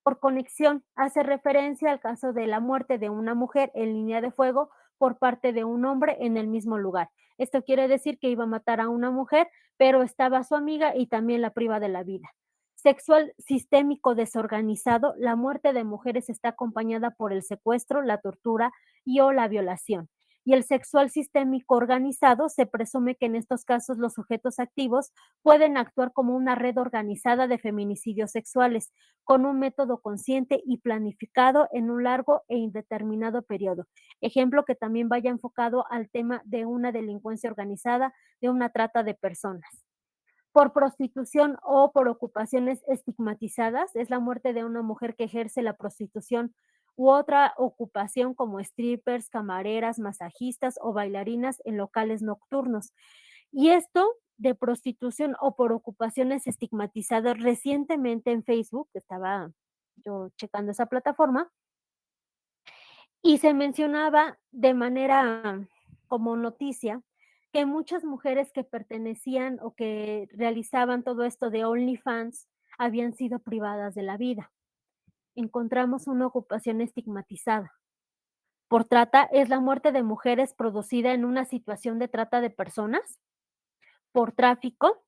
Por conexión, hace referencia al caso de la muerte de una mujer en línea de fuego por parte de un hombre en el mismo lugar. Esto quiere decir que iba a matar a una mujer, pero estaba su amiga y también la priva de la vida. Sexual sistémico desorganizado, la muerte de mujeres está acompañada por el secuestro, la tortura y o la violación. Y el sexual sistémico organizado se presume que en estos casos los sujetos activos pueden actuar como una red organizada de feminicidios sexuales, con un método consciente y planificado en un largo e indeterminado periodo. Ejemplo que también vaya enfocado al tema de una delincuencia organizada, de una trata de personas. Por prostitución o por ocupaciones estigmatizadas, es la muerte de una mujer que ejerce la prostitución u otra ocupación como strippers, camareras, masajistas o bailarinas en locales nocturnos. Y esto de prostitución o por ocupaciones estigmatizadas, recientemente en Facebook, estaba yo checando esa plataforma, y se mencionaba de manera como noticia que muchas mujeres que pertenecían o que realizaban todo esto de OnlyFans habían sido privadas de la vida. Encontramos una ocupación estigmatizada. Por trata es la muerte de mujeres producida en una situación de trata de personas. Por tráfico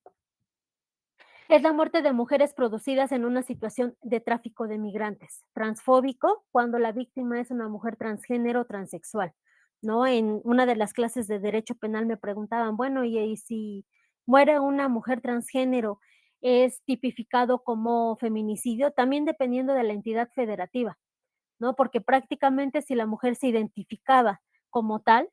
es la muerte de mujeres producidas en una situación de tráfico de migrantes. Transfóbico, cuando la víctima es una mujer transgénero o transexual, ¿no? En una de las clases de derecho penal me preguntaban, bueno, y si muere una mujer transgénero, ¿es tipificado como feminicidio? También dependiendo de la entidad federativa, ¿no? Porque prácticamente si la mujer se identificaba como tal,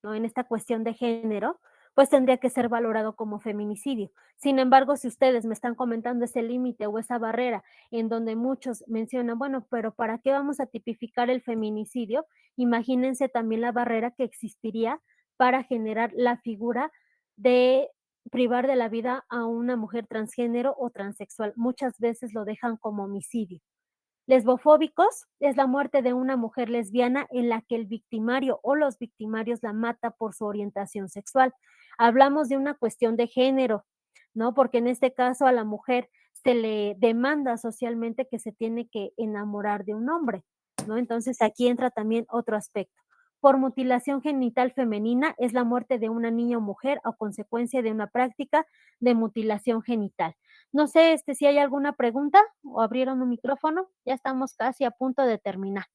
¿no? En esta cuestión de género, pues tendría que ser valorado como feminicidio. Sin embargo, si ustedes me están comentando ese límite o esa barrera en donde muchos mencionan, bueno, pero ¿para qué vamos a tipificar el feminicidio? Imagínense también la barrera que existiría para generar la figura de privar de la vida a una mujer transgénero o transexual. Muchas veces lo dejan como homicidio. Lesbofóbicos es la muerte de una mujer lesbiana en la que el victimario o los victimarios la mata por su orientación sexual. Hablamos de una cuestión de género, ¿no? Porque en este caso a la mujer se le demanda socialmente que se tiene que enamorar de un hombre, ¿no? Entonces aquí entra también otro aspecto. Por mutilación genital femenina es la muerte de una niña o mujer a consecuencia de una práctica de mutilación genital. No sé, si hay alguna pregunta o abrieron un micrófono, ya estamos casi a punto de terminar.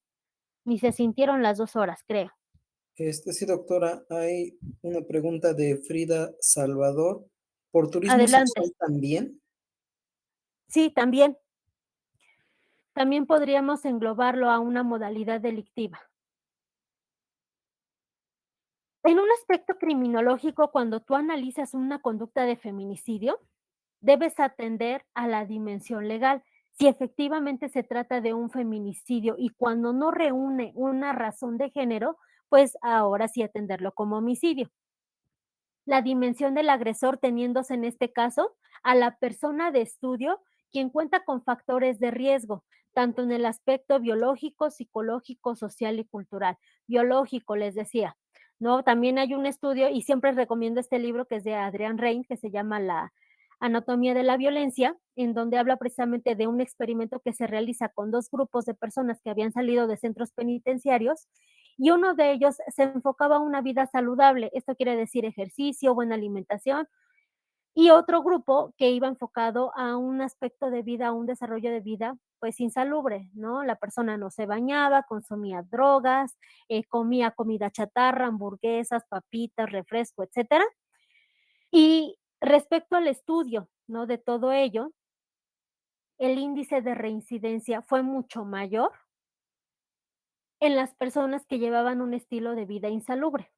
Ni se sintieron las 2 horas, creo. Sí, doctora, hay una pregunta de Frida Salvador. ¿Por turismo Adelante. sexual también? Sí, también podríamos englobarlo a una modalidad delictiva. En un aspecto criminológico, cuando tú analizas una conducta de feminicidio, debes atender a la dimensión legal. Si efectivamente se trata de un feminicidio y cuando no reúne una razón de género, pues ahora sí atenderlo como homicidio. La dimensión del agresor teniéndose en este caso a la persona de estudio, quien cuenta con factores de riesgo, tanto en el aspecto biológico, psicológico, social y cultural. Biológico, les decía, ¿no? También hay un estudio, y siempre recomiendo este libro que es de Adrián Rein, que se llama La anatomía de la violencia, en donde habla precisamente de un experimento que se realiza con 2 grupos de personas que habían salido de centros penitenciarios y uno de ellos se enfocaba a una vida saludable. Esto quiere decir ejercicio, buena alimentación, y otro grupo que iba enfocado a un aspecto de vida, a un desarrollo de vida, pues insalubre, ¿no? La persona no se bañaba, consumía drogas, comía comida chatarra, hamburguesas, papitas, refresco, etcétera. Y respecto al estudio, ¿no? De todo ello, el índice de reincidencia fue mucho mayor en las personas que llevaban un estilo de vida insalubre.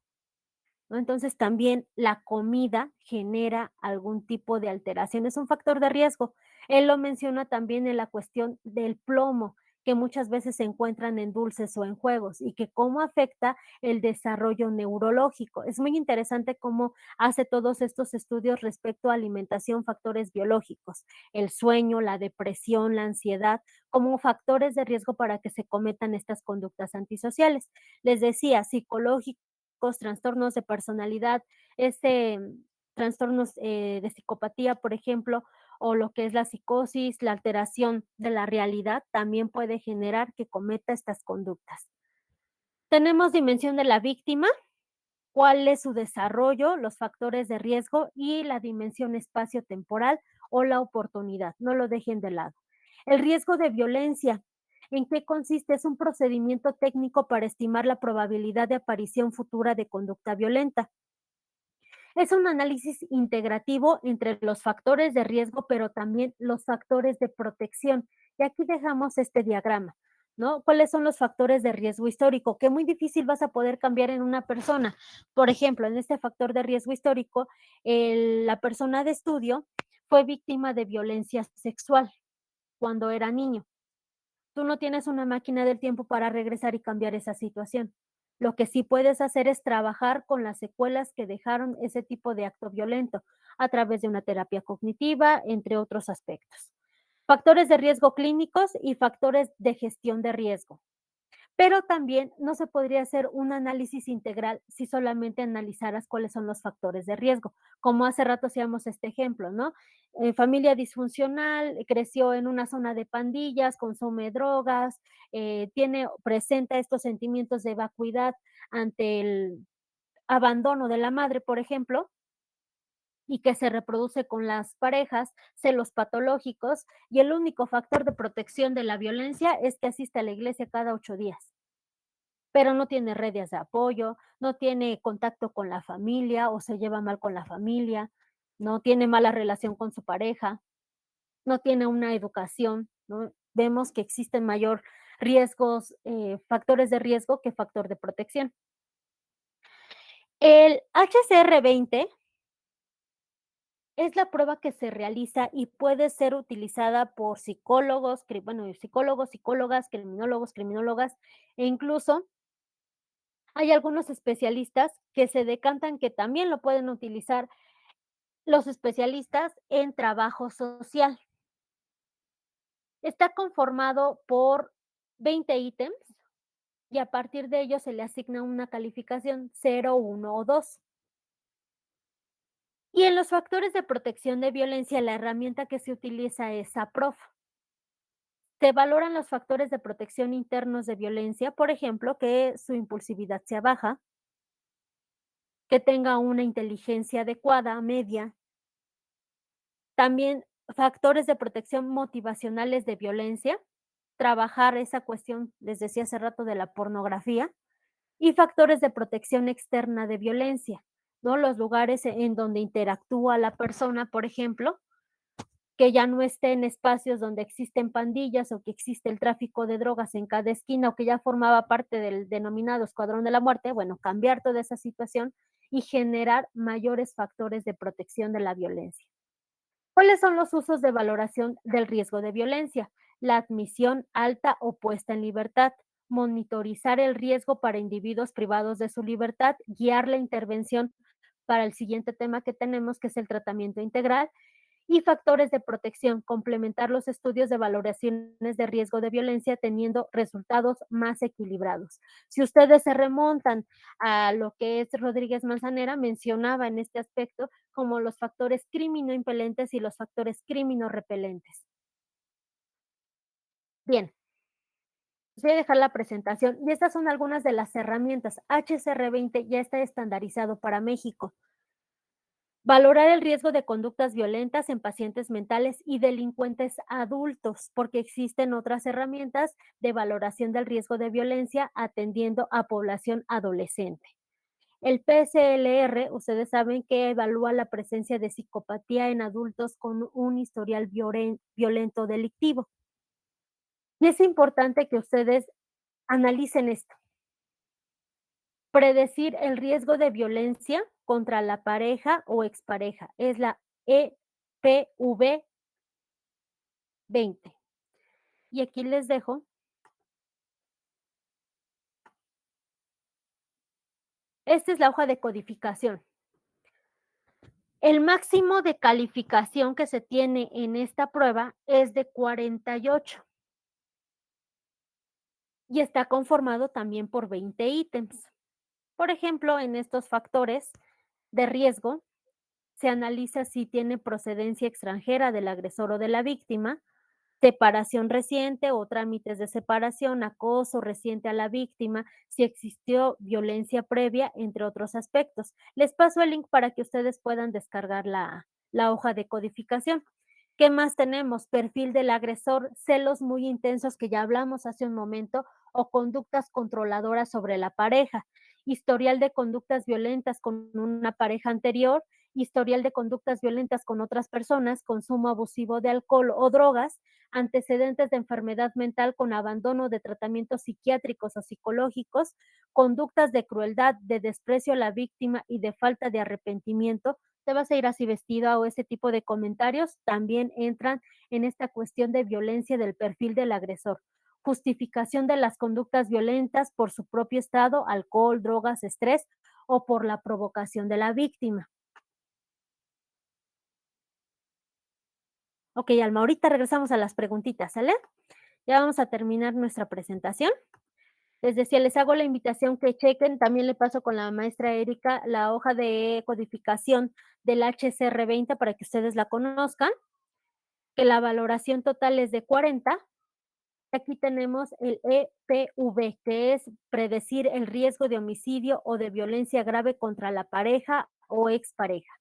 ¿No? Entonces, también la comida genera algún tipo de alteración, es un factor de riesgo. Él lo menciona también en la cuestión del plomo, que muchas veces se encuentran en dulces o en juegos y que cómo afecta el desarrollo neurológico. Es muy interesante cómo hace todos estos estudios respecto a alimentación, factores biológicos, el sueño, la depresión, la ansiedad, como factores de riesgo para que se cometan estas conductas antisociales. Les decía, psicológico trastornos de personalidad, este, trastornos, de psicopatía, por ejemplo, o lo que es la psicosis, la alteración de la realidad, también puede generar que cometa estas conductas. Tenemos dimensión de la víctima, cuál es su desarrollo, los factores de riesgo y la dimensión espacio-temporal o la oportunidad, no lo dejen de lado. El riesgo de violencia, ¿en qué consiste? Es un procedimiento técnico para estimar la probabilidad de aparición futura de conducta violenta. Es un análisis integrativo entre los factores de riesgo, pero también los factores de protección. Y aquí dejamos este diagrama, ¿no? ¿Cuáles son los factores de riesgo histórico? Que muy difícil vas a poder cambiar en una persona. Por ejemplo, en este factor de riesgo histórico, la persona de estudio fue víctima de violencia sexual cuando era niño. Tú no tienes una máquina del tiempo para regresar y cambiar esa situación. Lo que sí puedes hacer es trabajar con las secuelas que dejaron ese tipo de acto violento a través de una terapia cognitiva, entre otros aspectos. Factores de riesgo clínicos y factores de gestión de riesgo. Pero también no se podría hacer un análisis integral si solamente analizaras cuáles son los factores de riesgo, como hace rato hacíamos este ejemplo, ¿no? Familia disfuncional, creció en una zona de pandillas, consume drogas, presenta estos sentimientos de vacuidad ante el abandono de la madre, por ejemplo, y que se reproduce con las parejas, celos patológicos, y el único factor de protección de la violencia es que asiste a la iglesia cada 8 días, pero no tiene redes de apoyo, no tiene contacto con la familia o se lleva mal con la familia, no tiene mala relación con su pareja, no tiene una educación, ¿no? Vemos que existen mayor riesgos, factores de riesgo que factor de protección. El HCR20 es la prueba que se realiza y puede ser utilizada por psicólogos, bueno, psicólogos, psicólogas, criminólogos, criminólogas, e incluso hay algunos especialistas que se decantan que también lo pueden utilizar los especialistas en trabajo social. Está conformado por 20 ítems y a partir de ellos se le asigna una calificación 0, 1 o 2. Y en los factores de protección de violencia, la herramienta que se utiliza es APROF. Se valoran los factores de protección internos de violencia, por ejemplo, que su impulsividad sea baja, que tenga una inteligencia adecuada, media. También factores de protección motivacionales de violencia, trabajar esa cuestión, les decía hace rato, de la pornografía, y factores de protección externa de violencia, ¿no? Los lugares en donde interactúa la persona, por ejemplo, que ya no esté en espacios donde existen pandillas o que existe el tráfico de drogas en cada esquina o que ya formaba parte del denominado escuadrón de la muerte, bueno, cambiar toda esa situación y generar mayores factores de protección de la violencia. ¿Cuáles son los usos de valoración del riesgo de violencia? La admisión alta o puesta en libertad, monitorizar el riesgo para individuos privados de su libertad, guiar la intervención para el siguiente tema que tenemos, que es el tratamiento integral, y factores de protección, complementar los estudios de valoraciones de riesgo de violencia teniendo resultados más equilibrados. Si ustedes se remontan a lo que es Rodríguez Manzanera, mencionaba en este aspecto como los factores criminoimpelentes y los factores criminorepelentes. Bien, les voy a dejar la presentación y estas son algunas de las herramientas. HCR20 ya está estandarizado para México. Valorar el riesgo de conductas violentas en pacientes mentales y delincuentes adultos, porque existen otras herramientas de valoración del riesgo de violencia atendiendo a población adolescente. El PSLR, ustedes saben que evalúa la presencia de psicopatía en adultos con un historial violento delictivo. Y es importante que ustedes analicen esto. Predecir el riesgo de violencia contra la pareja o expareja es la EPV 20. Y aquí les dejo, esta es la hoja de codificación. El máximo de calificación que se tiene en esta prueba es de 48 y está conformado también por 20 ítems. Por ejemplo, en estos factores de riesgo se analiza si tiene procedencia extranjera del agresor o de la víctima, separación reciente o trámites de separación, acoso reciente a la víctima, si existió violencia previa, entre otros aspectos. Les paso el link para que ustedes puedan descargar la hoja de codificación. ¿Qué más tenemos? Perfil del agresor, celos muy intensos que ya hablamos hace un momento o conductas controladoras sobre la pareja, historial de conductas violentas con una pareja anterior, historial de conductas violentas con otras personas, consumo abusivo de alcohol o drogas, antecedentes de enfermedad mental con abandono de tratamientos psiquiátricos o psicológicos, conductas de crueldad, de desprecio a la víctima y de falta de arrepentimiento. ¿Te vas a ir así vestida o ese tipo de comentarios? También entran en esta cuestión de violencia del perfil del agresor. Justificación de las conductas violentas por su propio estado, alcohol, drogas, estrés o por la provocación de la víctima. Ok, Alma, ahorita regresamos a las preguntitas, ¿sale? Ya vamos a terminar nuestra presentación. Les decía, les hago la invitación que chequen, también le paso con la maestra Erika la hoja de codificación del HCR20 para que ustedes la conozcan, que la valoración total es de 40. Aquí tenemos el EPV, que es predecir el riesgo de homicidio o de violencia grave contra la pareja o expareja.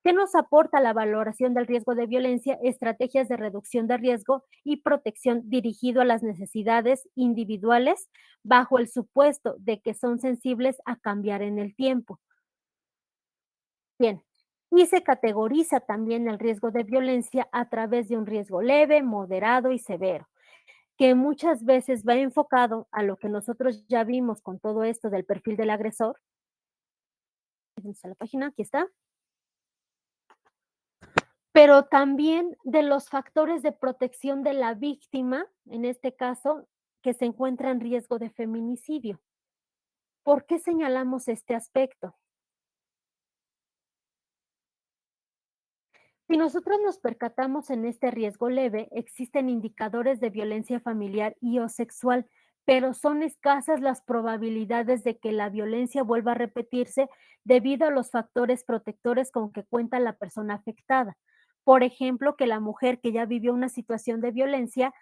¿Qué nos aporta la valoración del riesgo de violencia? Estrategias de reducción de riesgo y protección dirigido a las necesidades individuales bajo el supuesto de que son sensibles a cambiar en el tiempo. Bien, y se categoriza también el riesgo de violencia a través de un riesgo leve, moderado y severo, que muchas veces va enfocado a lo que nosotros ya vimos con todo esto del perfil del agresor. ¿Dónde está la página? Aquí está. Pero también de los factores de protección de la víctima, en este caso, que se encuentra en riesgo de feminicidio. ¿Por qué señalamos este aspecto? Si nosotros nos percatamos en este riesgo leve, existen indicadores de violencia familiar y o sexual, pero son escasas las probabilidades de que la violencia vuelva a repetirse debido a los factores protectores con que cuenta la persona afectada. Por ejemplo, que la mujer que ya vivió una situación de violencia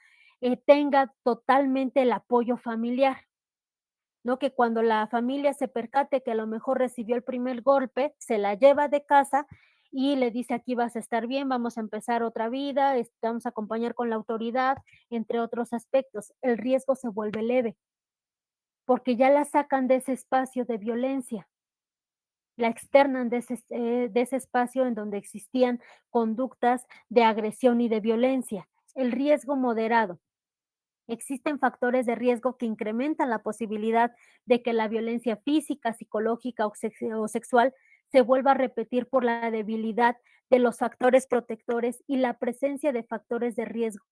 tenga totalmente el apoyo familiar. ¿No? Que cuando la familia se percate que a lo mejor recibió el primer golpe, se la lleva de casa y le dice: "Aquí vas a estar bien, vamos a empezar otra vida, te vamos a acompañar con la autoridad", entre otros aspectos. El riesgo se vuelve leve, porque ya la sacan de ese espacio de violencia. la externan de ese espacio en donde existían conductas de agresión y de violencia. El riesgo moderado. Existen factores de riesgo que incrementan la posibilidad de que la violencia física, psicológica o sexual se vuelva a repetir por la debilidad de los factores protectores y la presencia de factores de riesgo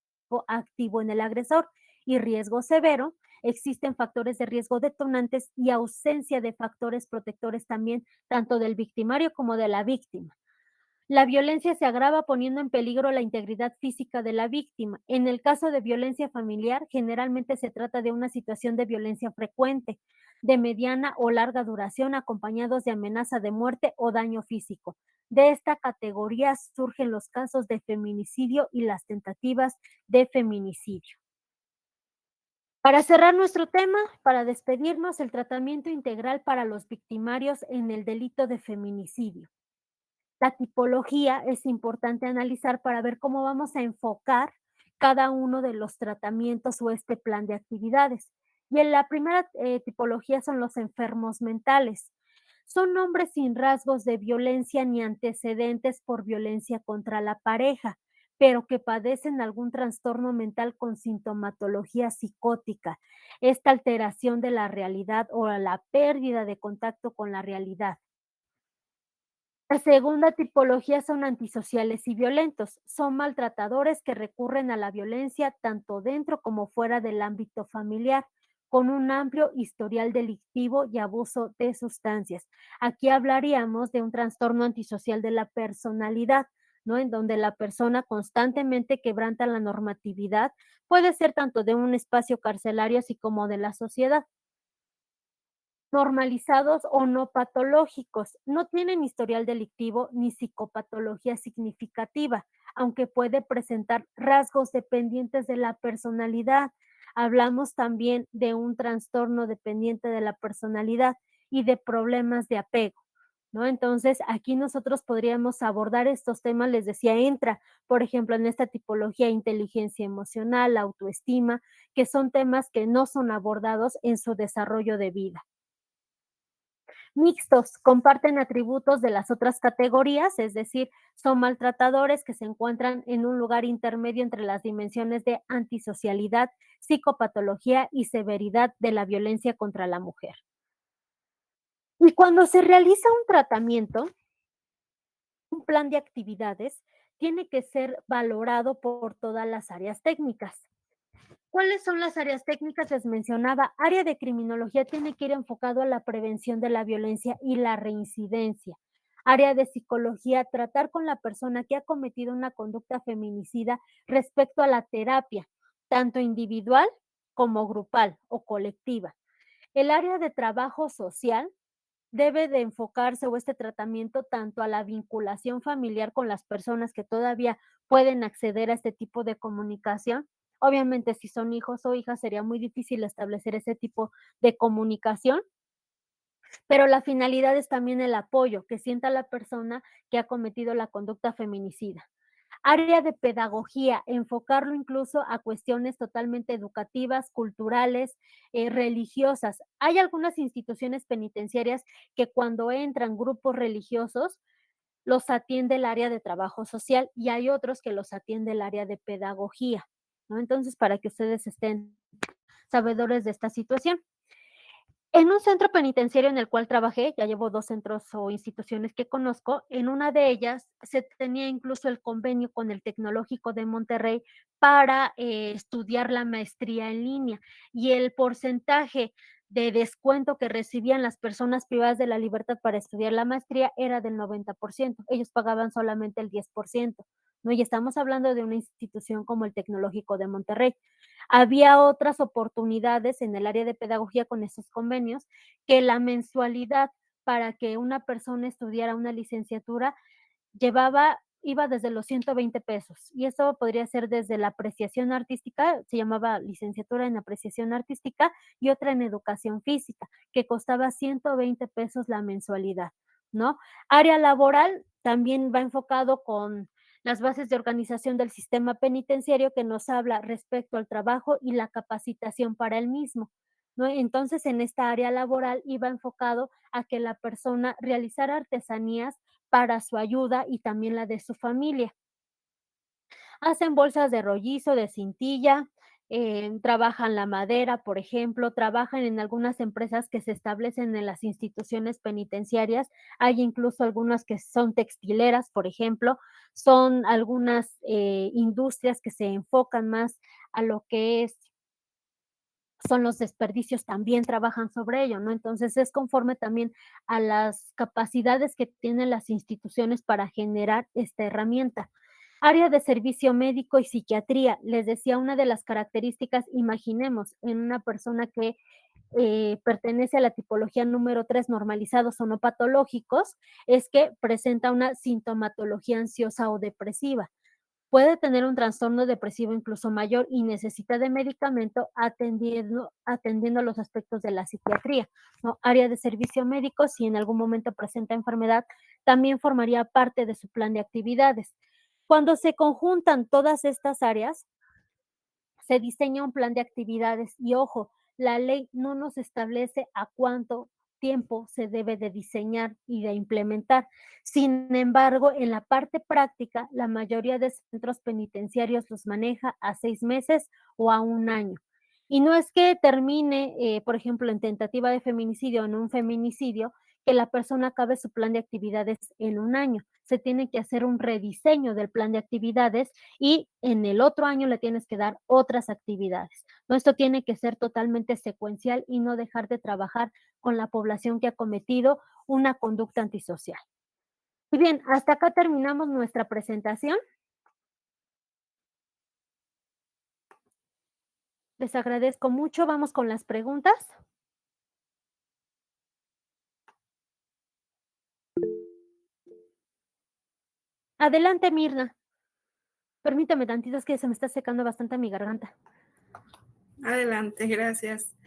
activo en el agresor. Y riesgo severo, existen factores de riesgo detonantes y ausencia de factores protectores también, tanto del victimario como de la víctima. La violencia se agrava poniendo en peligro la integridad física de la víctima. En el caso de violencia familiar, generalmente se trata de una situación de violencia frecuente, de mediana o larga duración, acompañados de amenaza de muerte o daño físico. De esta categoría surgen los casos de feminicidio y las tentativas de feminicidio. Para cerrar nuestro tema, para despedirnos, el tratamiento integral para los victimarios en el delito de feminicidio. La tipología es importante analizar para ver cómo vamos a enfocar cada uno de los tratamientos o este plan de actividades. Y en la primera tipología son los enfermos mentales. Son hombres sin rasgos de violencia ni antecedentes por violencia contra la pareja, pero que padecen algún trastorno mental con sintomatología psicótica, esta alteración de la realidad o la pérdida de contacto con la realidad. La segunda tipología son antisociales y violentos. Son maltratadores que recurren a la violencia tanto dentro como fuera del ámbito familiar, con un amplio historial delictivo y abuso de sustancias. Aquí hablaríamos de un trastorno antisocial de la personalidad, ¿no? En donde la persona constantemente quebranta la normatividad, puede ser tanto de un espacio carcelario así como de la sociedad. Normalizados o no patológicos. No tienen historial delictivo ni psicopatología significativa, aunque puede presentar rasgos dependientes de la personalidad. Hablamos también de un trastorno dependiente de la personalidad y de problemas de apego, ¿no? Entonces, aquí nosotros podríamos abordar estos temas, les decía, entra, por ejemplo, en esta tipología inteligencia emocional, autoestima, que son temas que no son abordados en su desarrollo de vida. Mixtos, comparten atributos de las otras categorías, es decir, son maltratadores que se encuentran en un lugar intermedio entre las dimensiones de antisocialidad, psicopatología y severidad de la violencia contra la mujer. Y cuando se realiza un tratamiento, un plan de actividades tiene que ser valorado por todas las áreas técnicas. ¿Cuáles son las áreas técnicas? Les mencionaba, área de criminología tiene que ir enfocado a la prevención de la violencia y la reincidencia. Área de psicología, tratar con la persona que ha cometido una conducta feminicida respecto a la terapia, tanto individual como grupal o colectiva. El área de trabajo social debe de enfocarse o este tratamiento tanto a la vinculación familiar con las personas que todavía pueden acceder a este tipo de comunicación. Obviamente, si son hijos o hijas, sería muy difícil establecer ese tipo de comunicación, pero la finalidad es también el apoyo que sienta la persona que ha cometido la conducta feminicida. Área de pedagogía, enfocarlo incluso a cuestiones totalmente educativas, culturales, religiosas. Hay algunas instituciones penitenciarias que cuando entran grupos religiosos, los atiende el área de trabajo social y hay otros que los atiende el área de pedagogía, ¿no? Entonces, para que ustedes estén sabedores de esta situación. En un centro penitenciario en el cual trabajé, ya llevo 2 centros o instituciones que conozco, en una de ellas se tenía incluso el convenio con el Tecnológico de Monterrey para, estudiar la maestría en línea, y el porcentaje de descuento que recibían las personas privadas de la libertad para estudiar la maestría era del 90%. Ellos pagaban solamente el 10%, ¿no? Y estamos hablando de una institución como el Tecnológico de Monterrey. Había otras oportunidades en el área de pedagogía con esos convenios, que la mensualidad para que una persona estudiara una licenciatura iba desde los 120 pesos, y eso podría ser desde la apreciación artística, se llamaba licenciatura en apreciación artística, y otra en educación física, que costaba 120 pesos la mensualidad, ¿no? Área laboral también va enfocado con las bases de organización del sistema penitenciario que nos habla respecto al trabajo y la capacitación para el mismo. ¿no? Entonces, en esta área laboral iba enfocado a que la persona realizara artesanías para su ayuda y también la de su familia. Hacen bolsas de rollizo, de cintilla, trabajan la madera, por ejemplo, trabajan en algunas empresas que se establecen en las instituciones penitenciarias. Hay incluso algunas que son textileras, por ejemplo, son algunas, industrias que se enfocan más a lo que son los desperdicios, también trabajan sobre ello, ¿no? Entonces, es conforme también a las capacidades que tienen las instituciones para generar esta herramienta. Área de servicio médico y psiquiatría. Les decía, una de las características, imaginemos en una persona que pertenece a la tipología número 3, normalizados o no patológicos, es que presenta una sintomatología ansiosa o depresiva. Puede tener un trastorno depresivo incluso mayor y necesita de medicamento atendiendo los aspectos de la psiquiatría, ¿no? Área de servicio médico, si en algún momento presenta enfermedad, también formaría parte de su plan de actividades. Cuando se conjuntan todas estas áreas, se diseña un plan de actividades y ojo, la ley no nos establece a cuánto tiempo se debe de diseñar y de implementar. Sin embargo, en la parte práctica, la mayoría de centros penitenciarios los maneja a 6 meses o a un año. Y no es que termine, por ejemplo, en tentativa de feminicidio o en un feminicidio, que la persona acabe su plan de actividades en un año. Se tiene que hacer un rediseño del plan de actividades y en el otro año le tienes que dar otras actividades, ¿no? Esto tiene que ser totalmente secuencial y no dejar de trabajar con la población que ha cometido una conducta antisocial. Y bien, hasta acá terminamos nuestra presentación. Les agradezco mucho. Vamos con las preguntas. Adelante, Mirna. Permítame tantito, es que se me está secando bastante mi garganta. Adelante, gracias.